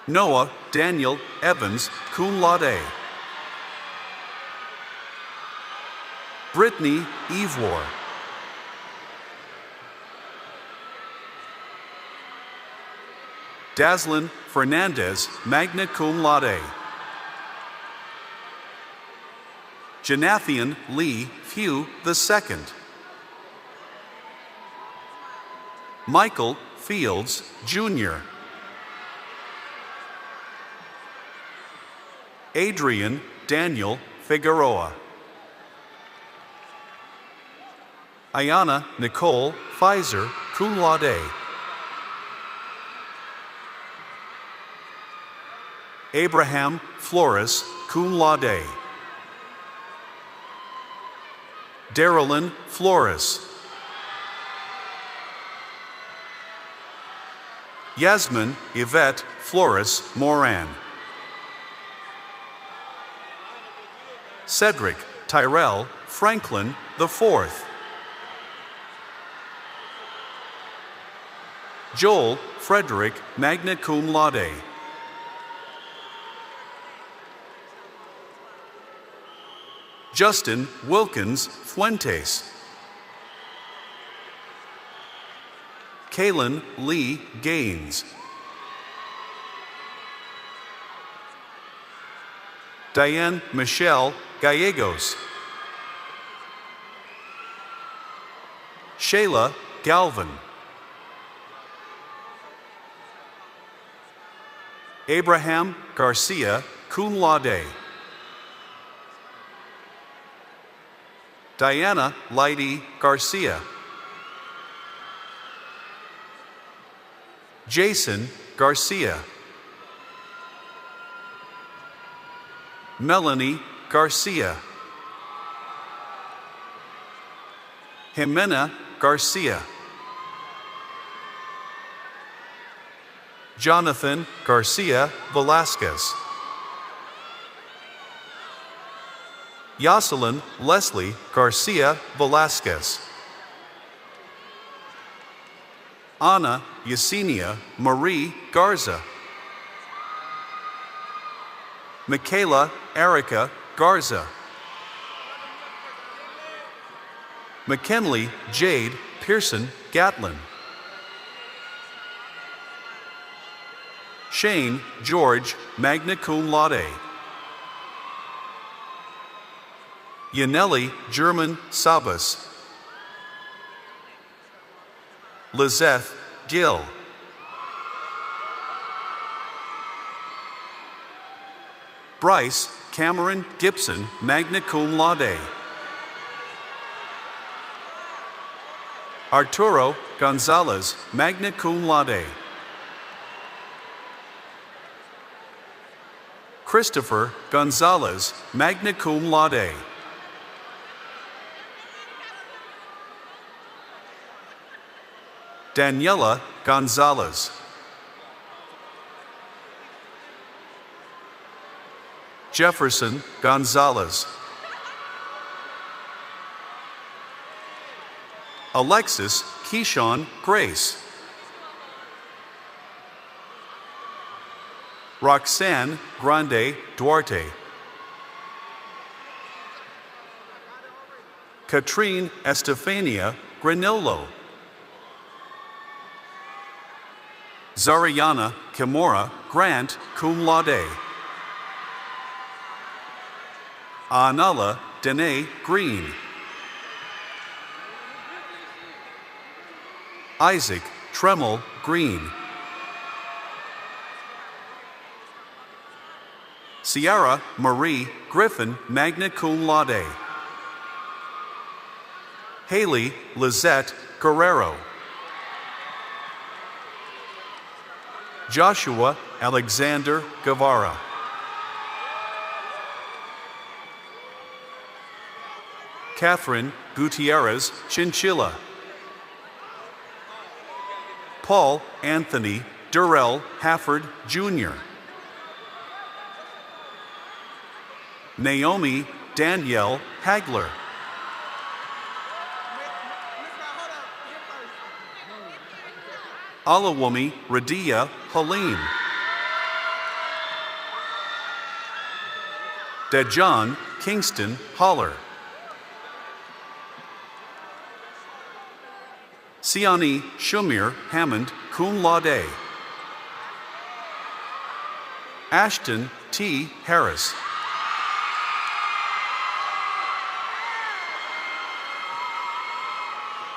Noah Daniel Evans, cum laude. Brittany Evor. Daslin Fernandez, magna cum laude. Janathan Lee Few II. Michael Fields, Jr. Adrian Daniel Figueroa. Ayana Nicole Pfizer, cum laude. Abraham Flores, cum laude. Darylyn Flores. Yasmin Yvette Flores Moran. Cedric Tyrell Franklin IV. Joel Frederick, magna cum laude. Justin Wilkins Fuentes. Kaylin Lee Gaines. Diane Michelle Gallegos. Shayla Galvin. Abraham Garcia, cum laude. Diana Leidy Garcia. Jason Garcia. Melanie Garcia. Jimena Garcia. Jonathan Garcia Velasquez. Yoselin Leslie Garcia Velasquez. Ana Yesenia Marie Garza. Michaela Erica Garza. McKinley Jade Pearson Gatlin. Shane George magna cum laude. Yaneli German Sabas. Lizeth Gill. Bryce Cameron Gibson magna cum laude. Arturo Gonzalez magna cum laude. Christopher Gonzalez magna cum laude. Daniela Gonzalez. Jefferson Gonzalez. Alexis Keyshawn Grace. Roxanne Grande Duarte. Katrine Estefania Granillo. Zariana Kimura Grant cum laude. Anala Dene Green. Isaac Tremel Green. Sierra Marie Griffin magna cum laude. Haley Lizette Guerrero. Joshua Alexander Guevara. Catherine Gutierrez Chinchilla. Paul Anthony Durrell Hafford Jr. Naomi Danielle Hagler. Alawumi Radia Halim. Dejan Kingston Holler. Siani Shumir Hammond cum laude. Ashton T. Harris.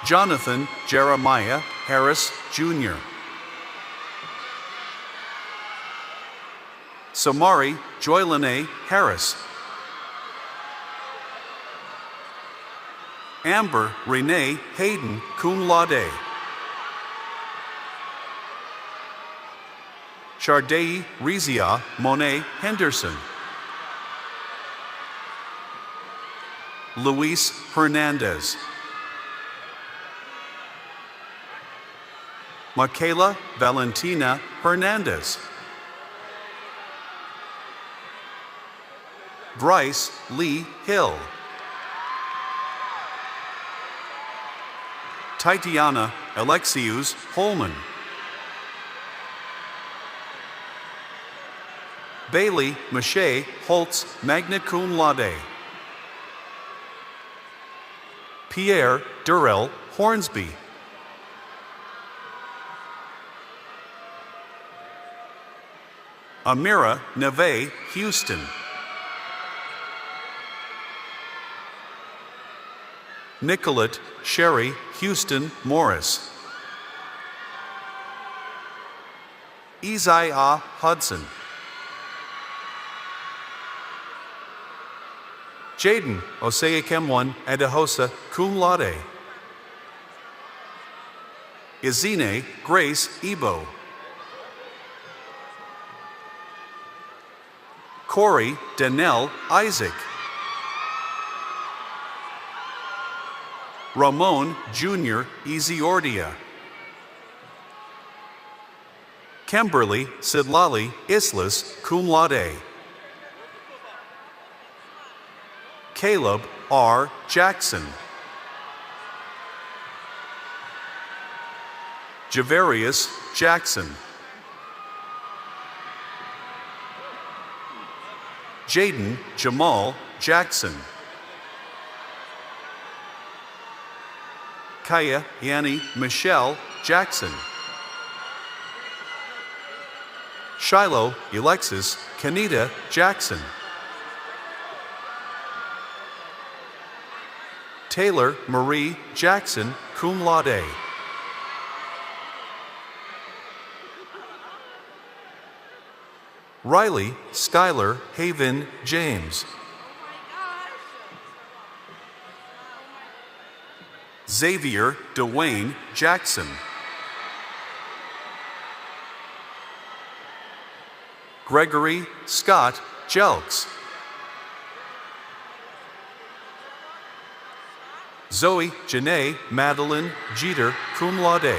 Jonathan Jeremiah Harris Jr. Samari Joylene Harris. Amber Renee Hayden cum laude. Chardei Rizia Monet Henderson. Luis Hernandez. Michaela Valentina Hernandez. Bryce Lee Hill. Tatiana Alexius Holman. Bailey Mache Holtz magna cum laude. Pierre Durrell Hornsby. Amira Neve Houston. Nicolette Sherry Houston Morris. Isaiah Hudson. Jaden Osei-Kemwan Adehosa, cum laude. Izine Grace Ebo. Corey Danelle Isaac. Ramon Jr. Eziordia. Kimberly Sidlali Islas, cum laude. Caleb R. Jackson. Javarius Jackson. Jaden Jamal Jackson. Kaya Yanni Michelle Jackson. Shiloh Alexis Kanita Jackson. Taylor Marie Jackson, cum laude. Riley Skylar Haven James. Xavier Dwayne Jackson. Gregory Scott Jelks. Zoe Janae Madeline Jeter, cum laude.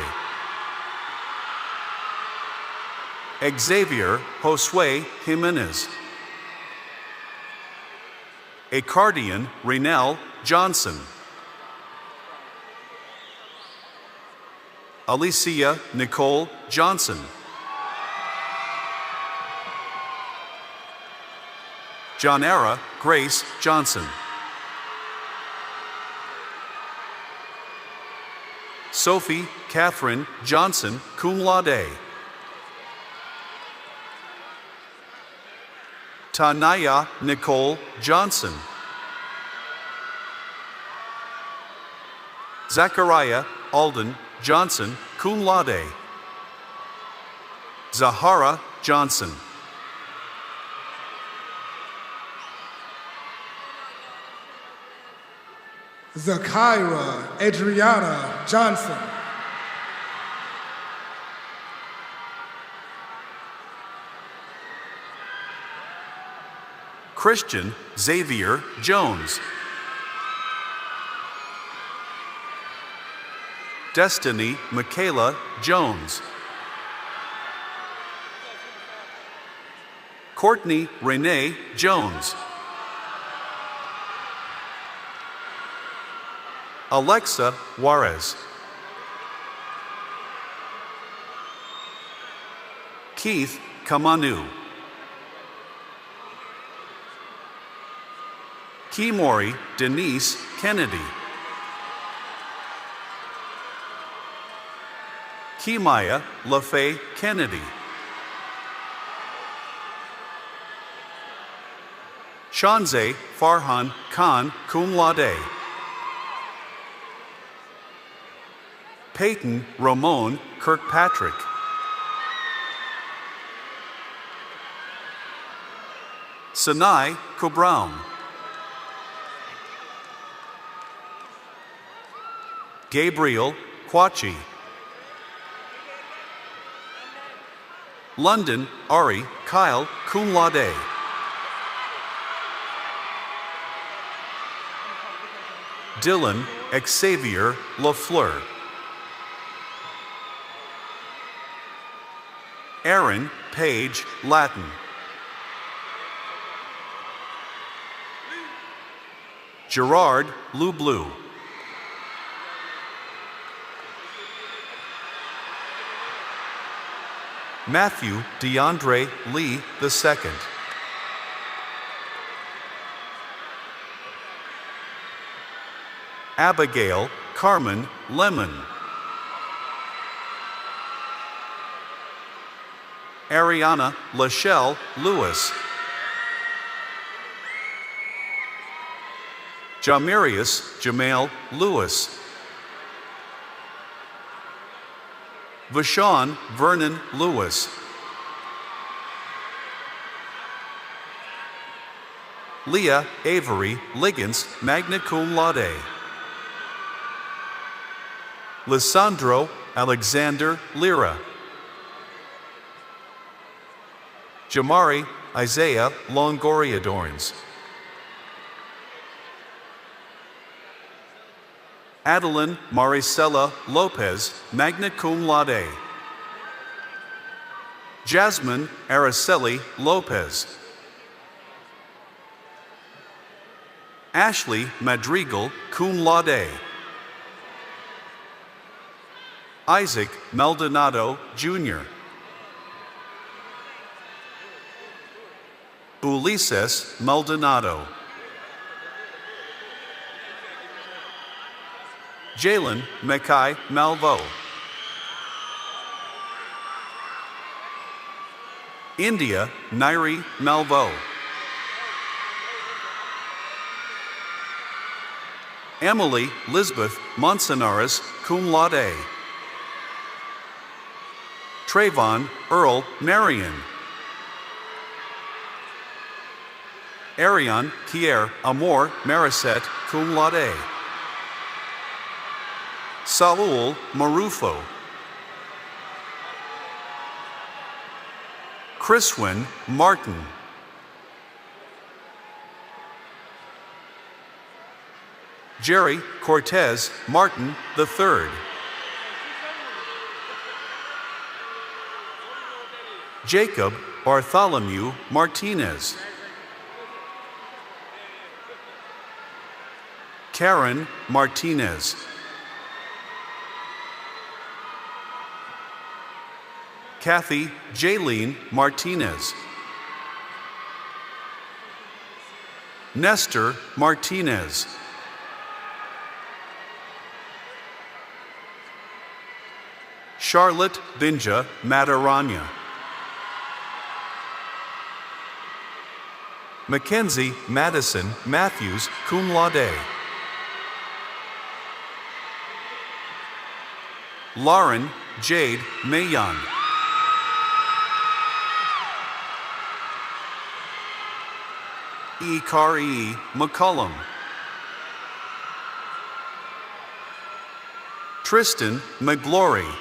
Xavier Josue Jimenez. Acardian Renell Johnson. Alicia Nicole Johnson. Johnara Grace Johnson. Sophie Catherine Johnson, cum laude. Tanaya Nicole Johnson. Zachariah Alden Johnson, cum laude. Zahara Johnson. Zakira Adriana Johnson. Christian Xavier Jones. Destiny Michaela Jones. Courtney Renee Jones. Alexa Juarez. Keith Kamanu. Kimori Denise Kennedy. Kimaya LaFay Kennedy. Shanze Farhan Khan, cum laude. Peyton Ramon Kirkpatrick. Sanai Cobrown. Gabriel Quachi. London Ari Kyle, cum laude. Dylan Xavier LaFleur. Aaron Page Latin. Gerard Lublu. Matthew DeAndre Lee II. Abigail Carmen Lemon. Ariana Lachelle Lewis. Jamirius Jamail Lewis. Vashon Vernon Lewis. Leah Avery Liggins, magna cum laude. Lissandro Alexander Lira. Jamari Isaiah Longoria Dorns. Adeline Maricela Lopez, magna cum laude. Jasmine Araceli Lopez. Ashley Madrigal, cum laude. Isaac Maldonado, Jr. Ulises Maldonado. Jalen Mackay Malvo. India Nairi Malvo. Emily Lisbeth Monsonaris, cum laude. Trayvon Earl Marion. Ariane Kier Amor Mariset, cum laude. Saul Marufo. Chriswin Martin. Jerry Cortez Martin III. Jacob Bartholomew Martinez. Karen Martinez. Kathy Jaylene Martinez. Nestor Martinez. Charlotte Binja Mataranya. Mackenzie Madison Matthews, cum laude. Lauren Jade Mayon. Ikari McCullum. Tristan McGlory.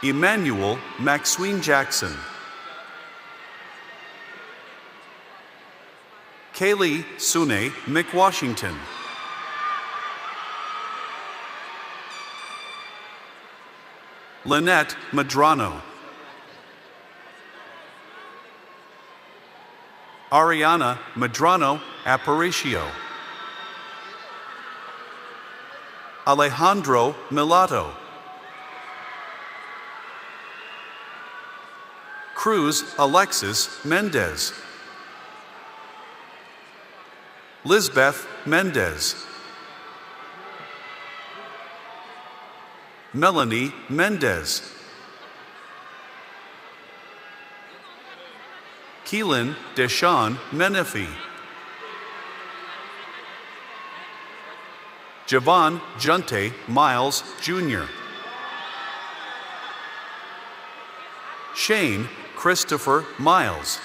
Emmanuel Maxween Jackson. Kaylee Sune McWashington. Lynette Madrano. Ariana Madrano Aparicio. Alejandro Milato. Cruz Alexis Mendez. Lisbeth Mendez. Melanie Mendez. Keelan Deshawn Menifee. Javon Junte Miles, Jr. Shane Christopher Miles.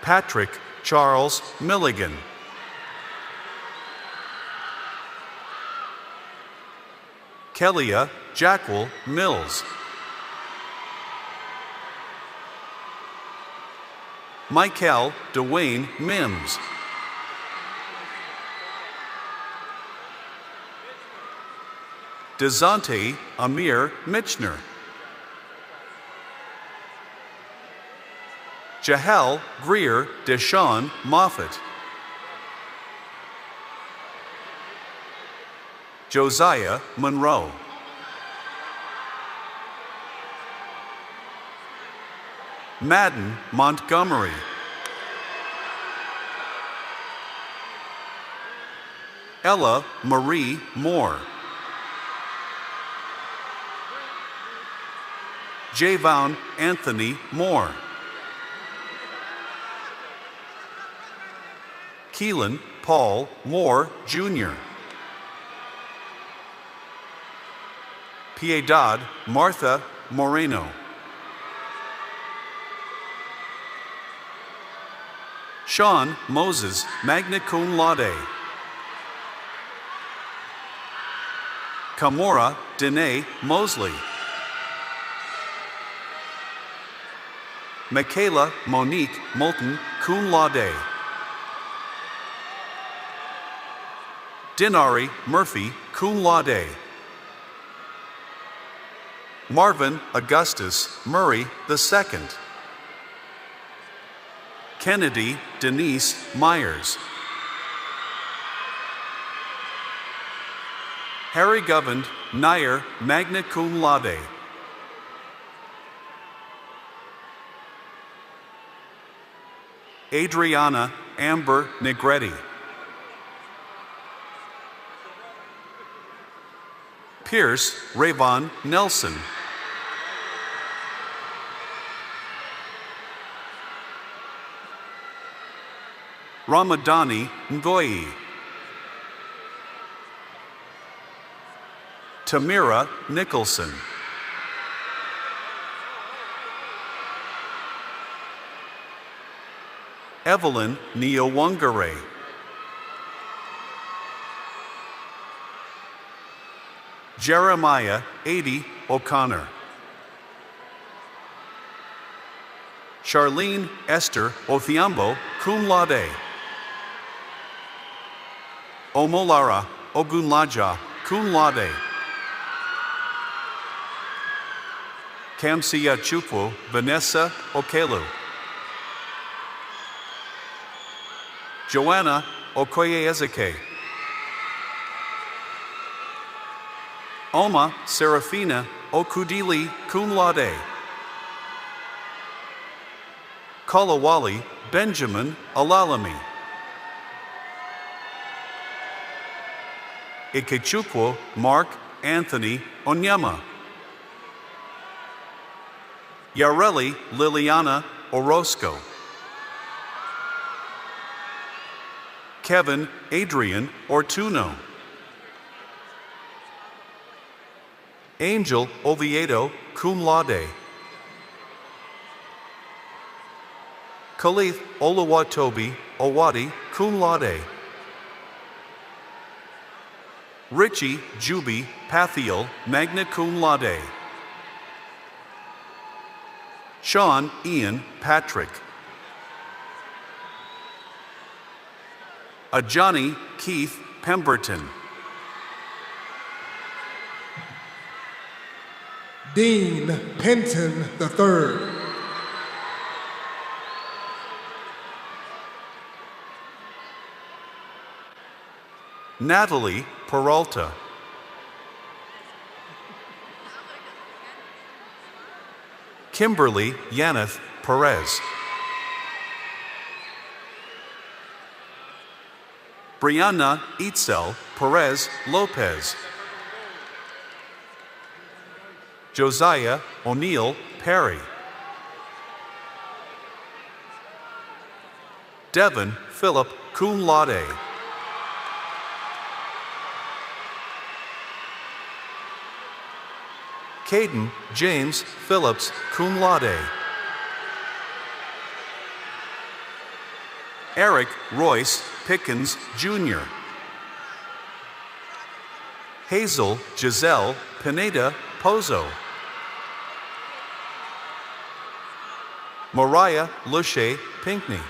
Patrick Charles Milligan. Kellia Jackwell Mills. Michael Dwayne Mims. Dezante Amir Mitchner. Jahel Greer Deshawn Moffett. Josiah Monroe. Madden Montgomery. Ella Marie Moore. Javon Anthony Moore. Keelan Paul Moore, Jr. Piedad Martha Moreno. Sean Moses, magna cum laude. Kamora Danae Mosley. Michaela Monique Moulton, cum laude. Dinari Murphy, cum laude. Marvin Augustus Murray II. Kennedy Denise Myers. Harry Govend Nair, magna cum laude. Adriana Amber Negretti. Pierce Rayvon Nelson. Ramadani Ngoyi. Tamira Nicholson. Evelyn Neowangare. Jeremiah 80 O'Connor. Charlene Esther Othiambo, cum laude. Omolara Ogunlaja, cum laude. Kamsia Chukwu Vanessa Okelu. Joanna Okoye Ezeke. Oma Serafina Okudili, cum laude. Kalawali Benjamin Alalami. Ikechukwu Mark Anthony Onyema. Yareli Liliana Orozco. Kevin Adrian Ortuno. Angel Oviedo, cum laude. Khalith Oluwatobi Owadi, cum laude. Richie Juby Pathiel, magna cum laude. Sean Ian Patrick. Ajani Keith Pemberton. Dean Penton III. Natalie Peralta. Kimberly Yaneth Perez. Brianna Itzel Perez Lopez. Josiah O'Neill Perry. Devin Philip cum laude. Caden James Phillips cum laude. Eric Royce Pickens Jr. Hazel Giselle Pineda Pozo. Mariah Luche Pinkney.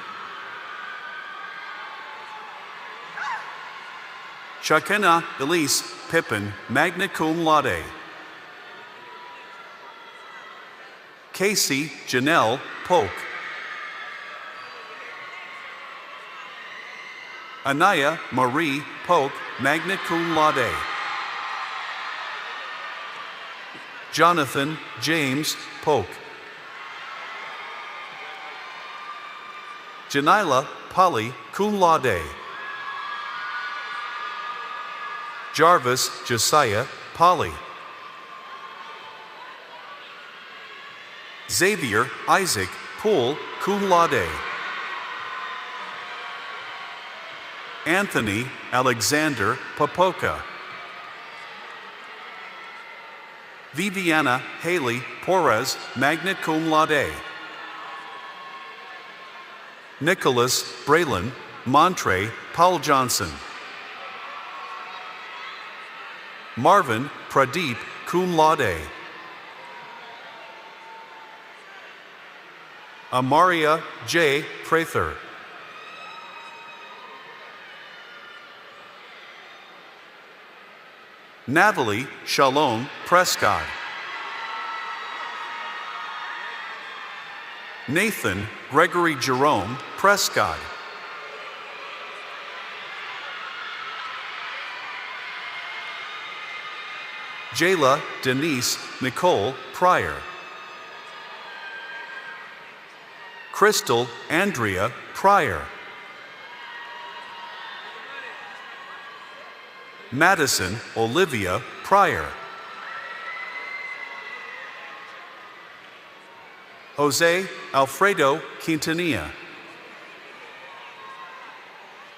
Shakena Elise Pippin, magna cum laude. Casey Janelle Polk. Anaya Marie Polk, magna cum laude. Jonathan James Polk. Janila Polly, cum laude. Jarvis Josiah Polly. Xavier Isaac Poole, cum laude. Anthony Alexander Popoka. Viviana Haley Porres, magna cum laude. Nicholas Braylon Montre Paul Johnson. Marvin Pradeep, cum laude. Amaria J. Prather. Natalie Shalom Prescott. Nathan Gregory Jerome Prescott. Jayla Denise Nicole Pryor. Crystal Andrea Pryor. Madison Olivia Pryor. Jose Alfredo Quintanilla.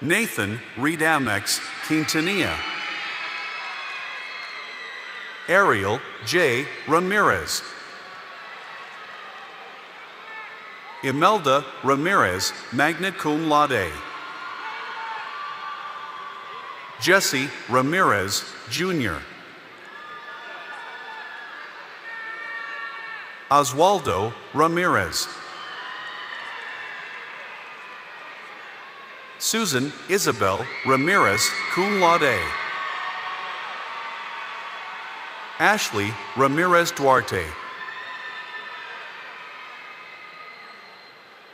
Nathan Reed-Amex Quintanilla. Ariel J. Ramirez. Imelda Ramirez, magna cum laude. Jesse Ramirez, Jr. Oswaldo Ramirez. Susan Isabel Ramirez, cum laude. Ashley Ramirez Duarte.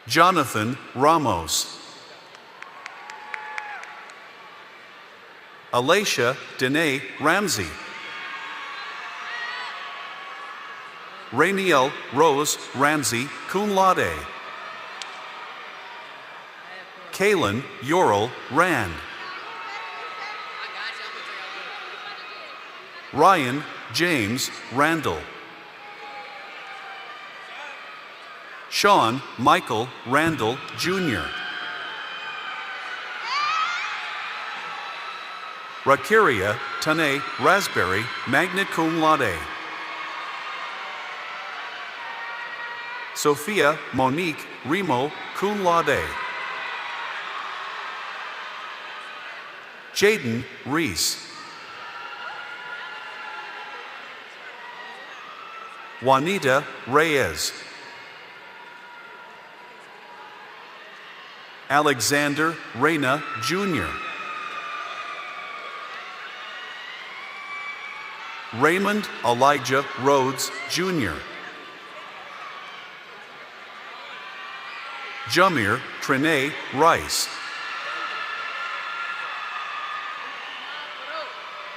Jonathan Ramos. Alacia Dene Ramsey. Rainiel Rose Ramsey, cum laude. Kaylin Yoral Rand. Ryan James Randall. Sean Michael Randall, Jr. Rakiria Tane Raspberry, magna cum laude. Sophia Monique Remo, cum laude. Jaden Reese. Juanita Reyes. Alexander Reyna, Jr. Raymond Elijah Rhodes, Jr. Jamir Trine Rice.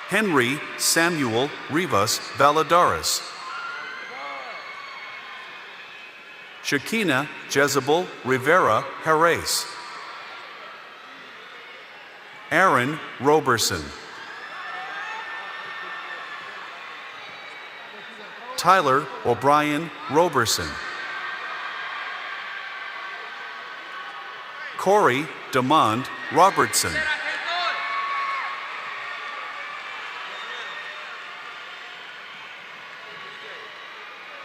Henry Samuel Rivas Valadares. Shakina Jezebel Rivera Jerez. Aaron Roberson. Tyler O'Brien Roberson. Corey Demond Robertson.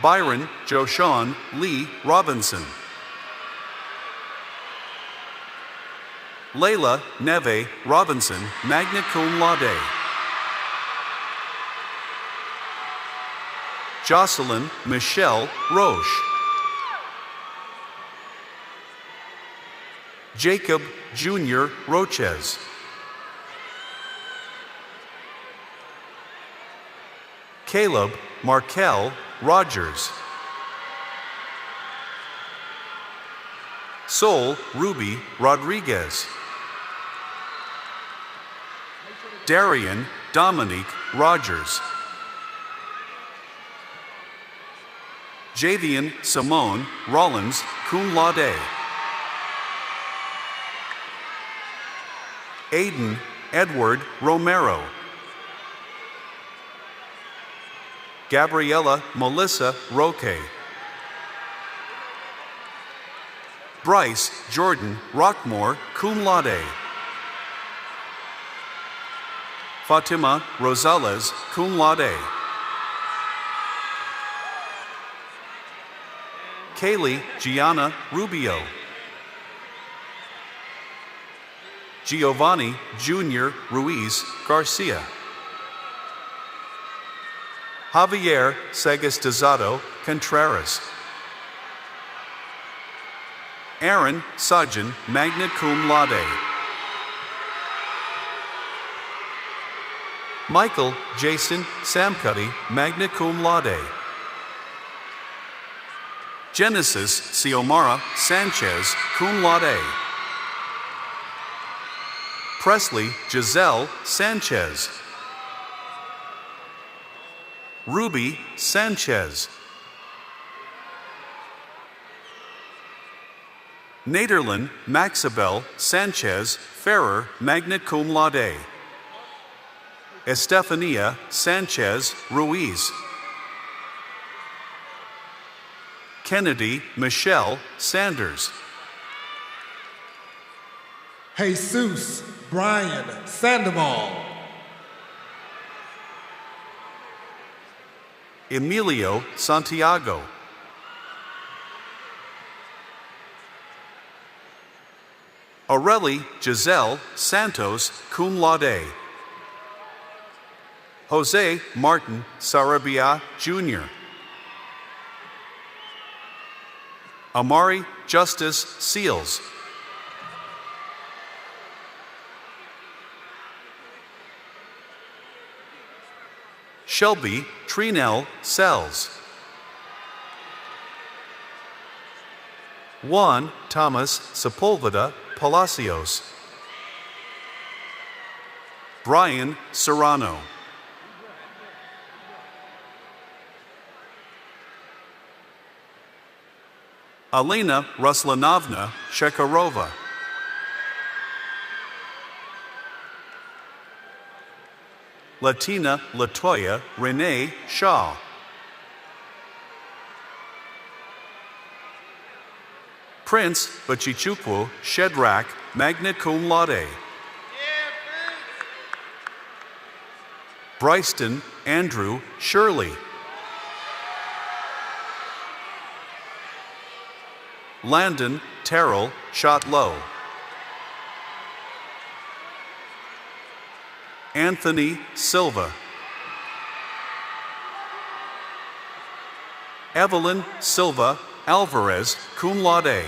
Byron Joshawn Lee Robinson. Layla Neve Robinson, magna cum laude. Jocelyn Michelle Roche. Jacob Jr. Roches. Caleb Markel Rogers. Sol Ruby Rodriguez. Darian Dominique Rogers. Javian Simone Rollins, cum laude. Aiden Edward Romero. Gabriella Melissa Roque. Bryce Jordan Rockmore, cum laude. Fatima Rosales, cum laude. Kaylee Gianna Rubio. Giovanni Jr. Ruiz Garcia. Javier Sagastizado Contreras. Aaron Sajan, magna cum laude. Michael Jason Samcuddy, magna cum laude. Genesis Xiomara Sanchez, cum laude. Presley Giselle Sanchez. Ruby Sanchez. Naderlin Maxabel Sanchez Ferrer, magna cum laude. Estefania Sanchez Ruiz. Kennedy Michelle Sanders. Jesus Brian Sandoval. Emilio Santiago. Aurelie Giselle Santos, cum laude. Jose Martin Sarabia Jr. Amari Justice Seals. Shelby Trinell Sells. Juan Thomas Sepulveda Palacios. Brian Serrano. Alina Ruslanovna Shekharova. Latina Latoya Renee Shaw. Prince Bachichukwu Shedrack, magna cum laude. Bryston Andrew Shirley. Landon Terrell Shotlow. Anthony Silva. Evelyn Silva Alvarez, cum laude.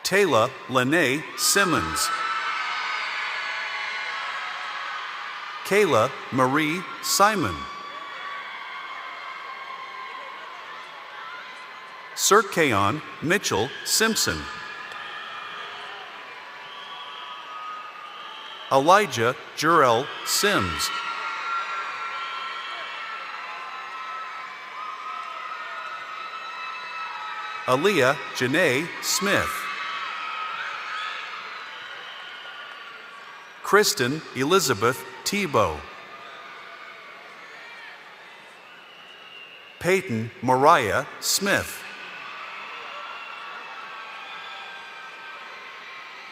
Taylor Lene Simmons. Kayla Marie Simon. Sirkeon Mitchell Simpson. Elijah Jurel Sims. Aaliyah Janae Smith. Kristen Elizabeth Tebow. Peyton Mariah Smith.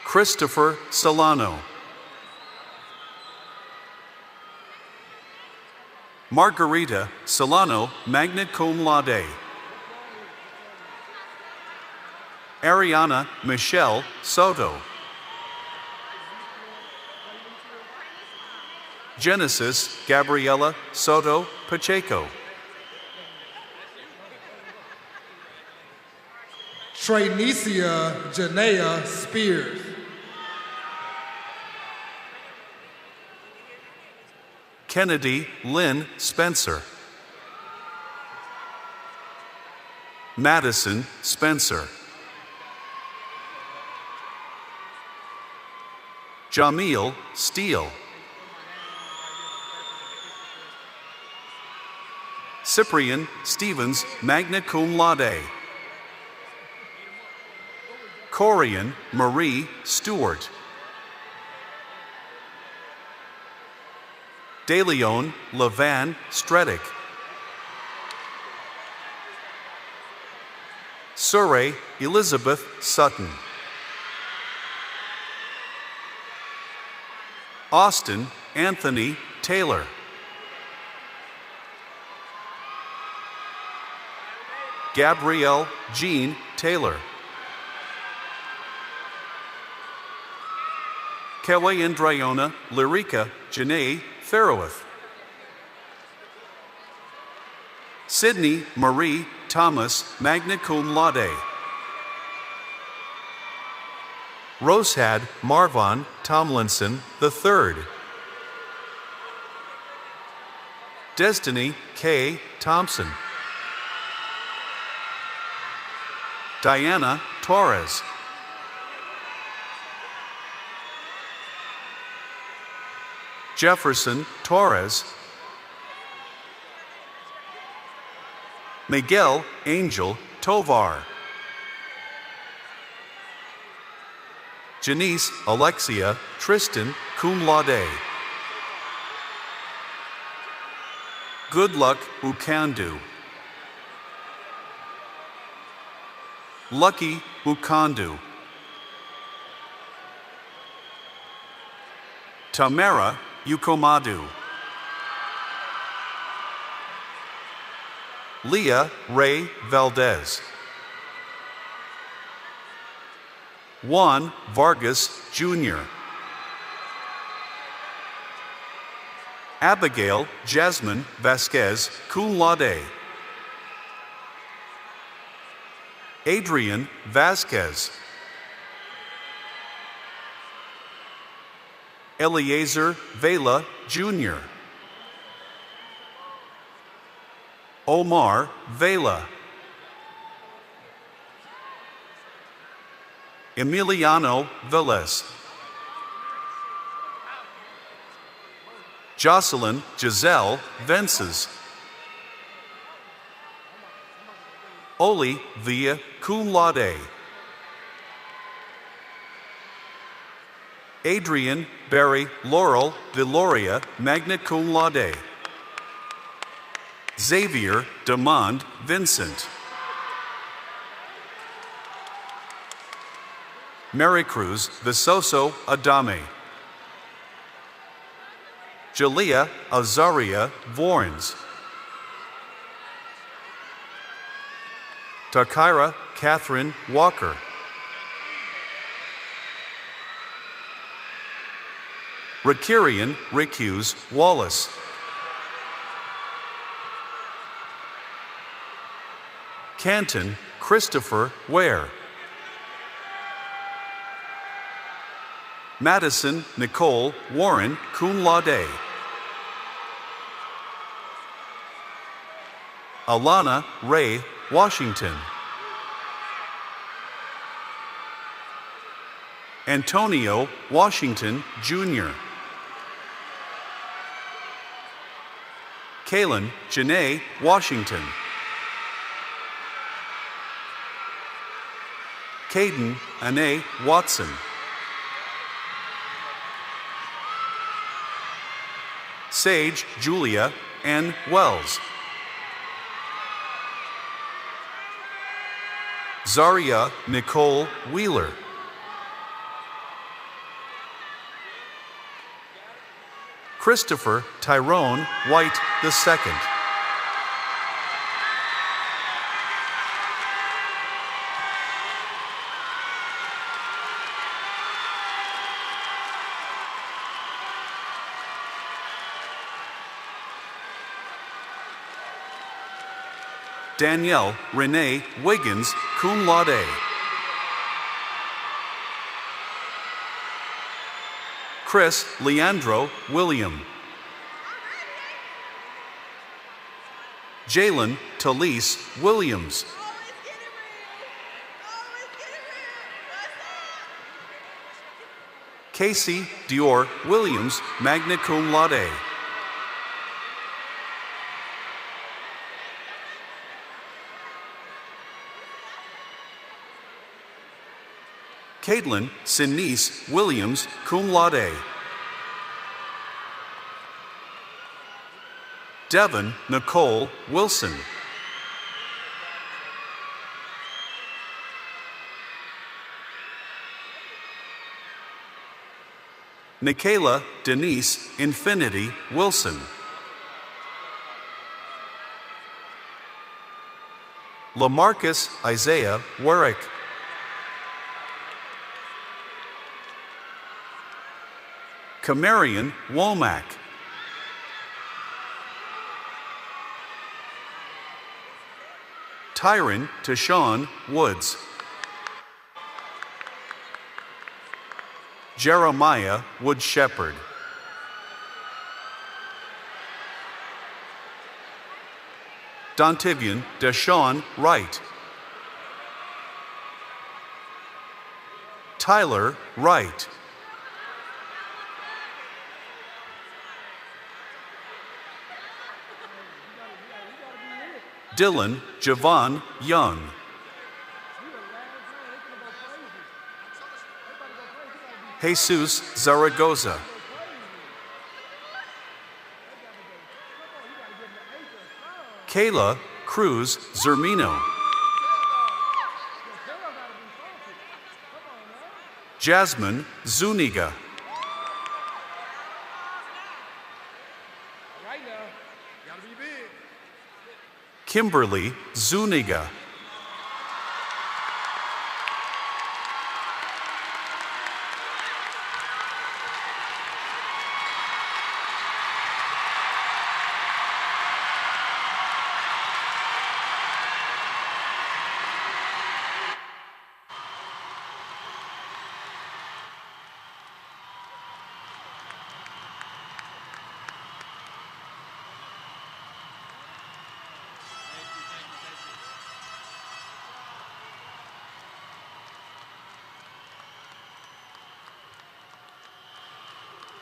Christopher Solano. Margarita Solano, magna cum laude. Ariana Michelle Soto. Genesis Gabriela Soto Pacheco. Traynesia Janea Spears. Kennedy Lynn Spencer. Madison Spencer. Jamil Steele. Cyprian Stevens, magna cum laude. Corian Marie Stewart. DeLeon Levan Stredick. Surrey Elizabeth Sutton. Austin Anthony Taylor. Gabrielle Jean Taylor. Kawayandrayona Lyrica Janae Faroeth. Sydney Marie Thomas, magna cum laude. Rosehad Marvon Tomlinson III. Destiny K. Thompson. Diana Torres. Jefferson Torres. Miguel Angel Tovar. Janice Alexia Tristan cum laude. Good luck Ukandu. Lucky Ukandu. Tamara Ukomadu. Leah Ray Valdez. Juan Vargas Jr. Abigail Jasmine Vasquez cum laude. Adrian Vasquez. Eliezer Vela Jr. Omar Vela. Emiliano Velez. Jocelyn Giselle Vences. Oli Via cum laude. Adrian Barry Laurel Deloria magna cum laude. Xavier Demond Vincent. Maricruz Visoso Adame. Jalea Azaria Vorns. Takira Catherine Walker. Rakirian Ricuse Wallace. Canton Christopher Ware. Madison Nicole Warren cum laude. Alana Ray Washington. Antonio Washington Jr. Kaylin Janae Washington. Caden Ane Watson. Sage Julia N. Wells. Zaria Nicole Wheeler. Christopher Tyrone White II. Danielle Renee Wiggins cum laude. Chris Leandro William. Jalen Talise Williams. Casey Dior Williams magna cum laude. Caitlin Sinise Williams cum laude. Devon Nicole Wilson. Nikayla Denise Infinity Wilson. Lamarcus Isaiah Warwick. Kamarian Womack. Tyron Tashawn Woods. Jeremiah Wood Shepherd. Dontivian Deshawn Wright. Tyler Wright. Dylan Javon Young. Jesus Zaragoza. Kayla Cruz Zermino. Jasmine Zuniga. Kimberly Zuniga.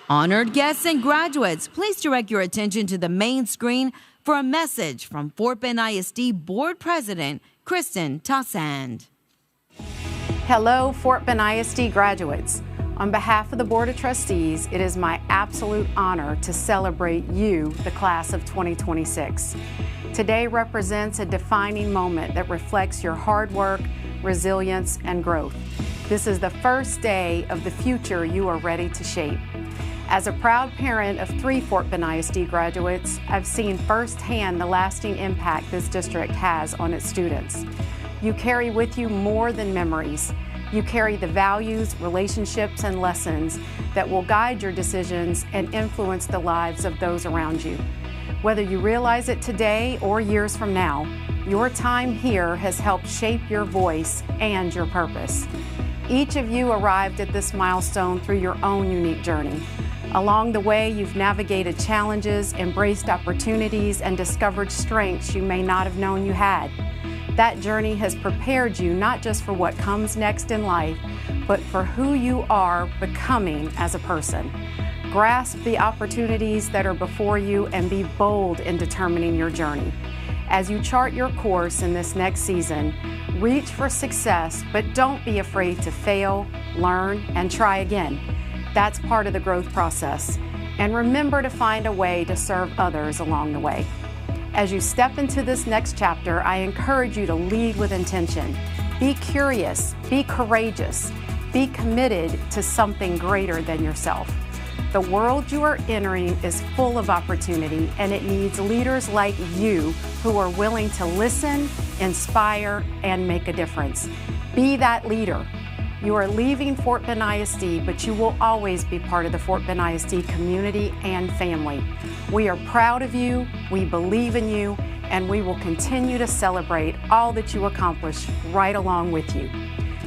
Honored guests and graduates, please direct your attention to the main screen for a message from Fort Bend ISD Board President Kristen Tassand. Hello, Fort Bend ISD graduates. On behalf of the Board of Trustees, it is my absolute honor to celebrate you, the class of 2026. Today represents a defining moment that reflects your hard work, resilience, and growth. This is the first day of the future you are ready to shape. As a proud parent of 3 Fort Bend ISD graduates, I've seen firsthand the lasting impact this district has on its students. You carry with you more than memories. You carry the values, relationships, and lessons that will guide your decisions and influence the lives of those around you. Whether you realize it today or years from now, your time here has helped shape your voice and your purpose. Each of you arrived at this milestone through your own unique journey. Along the way, you've navigated challenges, embraced opportunities, and discovered strengths you may not have known you had. That journey has prepared you not just for what comes next in life, but for who you are becoming as a person. Grasp the opportunities that are before you and be bold in determining your journey. As you chart your course in this next season, reach for success, but don't be afraid to fail, learn, and try again. That's part of the growth process. And remember to find a way to serve others along the way. As you step into this next chapter, I encourage you to lead with intention. Be curious, be courageous, be committed to something greater than yourself. The world you are entering is full of opportunity, and it needs leaders like you who are willing to listen, inspire, and make a difference. Be that leader. You are leaving Fort Bend ISD, but you will always be part of the Fort Bend ISD community and family. We are proud of you, we believe in you, and we will continue to celebrate all that you accomplish right along with you.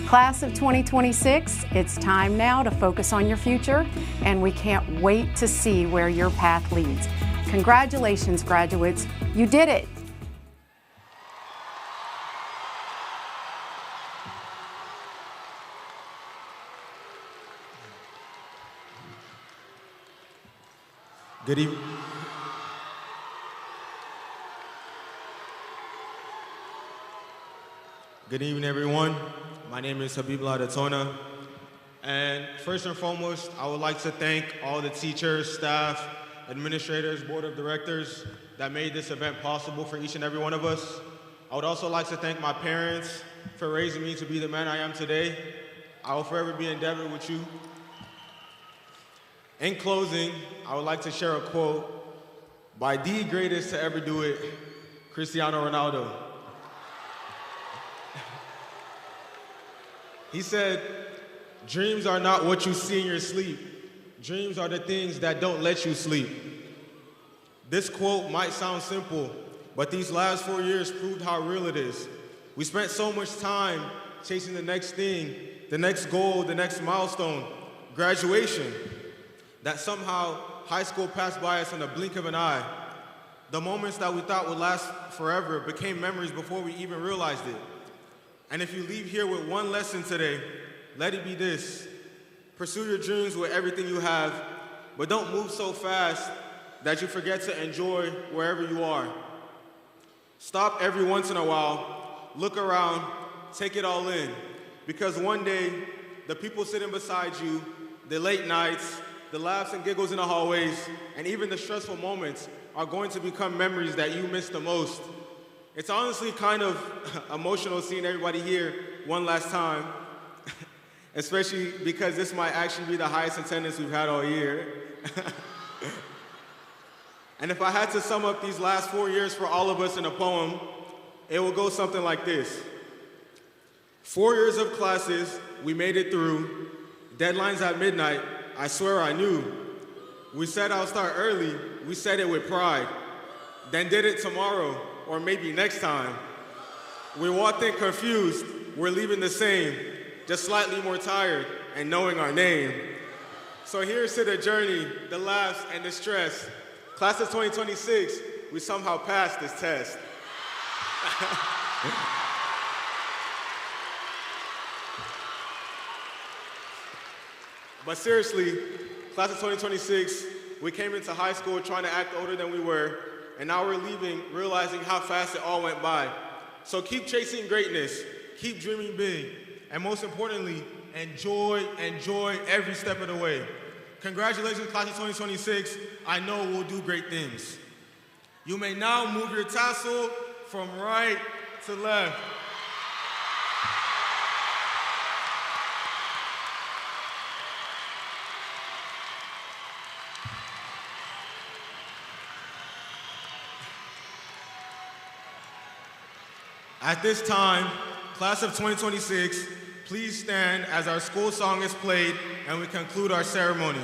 Class of 2026, it's time now to focus on your future, and we can't wait to see where your path leads. Congratulations, graduates. You did it. Good evening. Good evening, everyone. My name is Habib Ladatona. And first and foremost, I would like to thank all the teachers, staff, administrators, board of directors that made this event possible for each and every one of us. I would also like to thank my parents for raising me to be the man I am today. I will forever be indebted with you. In closing, I would like to share a quote by the greatest to ever do it, Cristiano Ronaldo. He said, "Dreams are not what you see in your sleep. dreams are the things that don't let you sleep. This quote might sound simple, but these last 4 years proved how real it is. We spent so much time chasing the next thing, the next goal, the next milestone, graduation, that somehow high school passed by us in a blink of an eye. The moments that we thought would last forever became memories before we even realized it. And if you leave here with one lesson today, let it be this. Pursue your dreams with everything you have, but don't move so fast that you forget to enjoy wherever you are. Stop every once in a while, look around, take it all in, because one day, the people sitting beside you, the late nights, the laughs and giggles in the hallways, and even the stressful moments are going to become memories that you miss the most. It's honestly kind of emotional seeing everybody here one last time, especially because this might actually be the highest attendance we've had all year. And if I had to sum up these last 4 years for all of us in a poem, it would go something like this. 4 years of classes, we made it through. Deadlines at midnight, I swear I knew. We said I'll start early, we said it with pride. Then did it tomorrow, or maybe next time. We walked in confused, we're leaving the same, just slightly more tired and knowing our name. So here's to the journey, the laughs, and the stress. Class of 2026, we somehow passed this test. But seriously, class of 2026, we came into high school trying to act older than we were, and now we're leaving realizing how fast it all went by. So keep chasing greatness, keep dreaming big, and most importantly, enjoy every step of the way. Congratulations, class of 2026. I know we'll do great things. You may now move your tassel from right to left. At this time, class of 2026, please stand as our school song is played and we conclude our ceremony.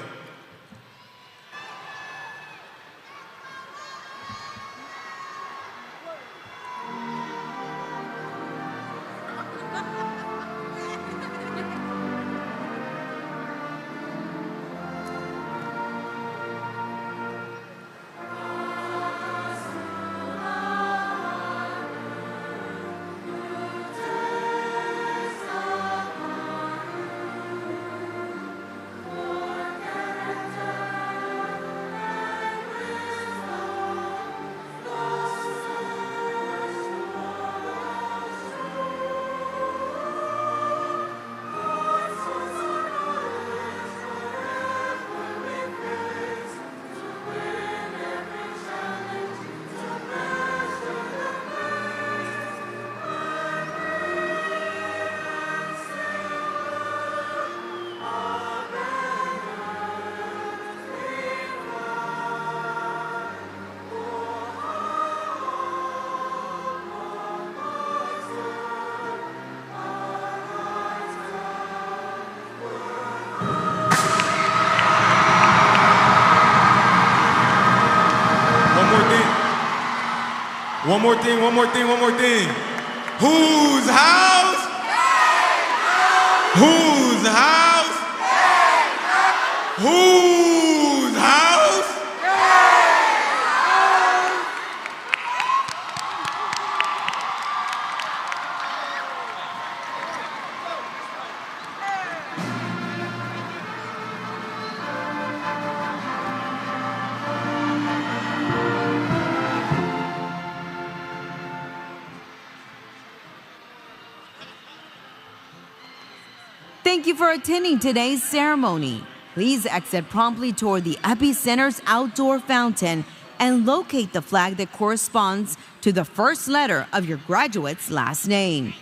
One more thing. Whose house? Whose house? Whose house? Thank you for attending today's ceremony. Please exit promptly toward the Epicenter's outdoor fountain and locate the flag that corresponds to the first letter of your graduate's last name.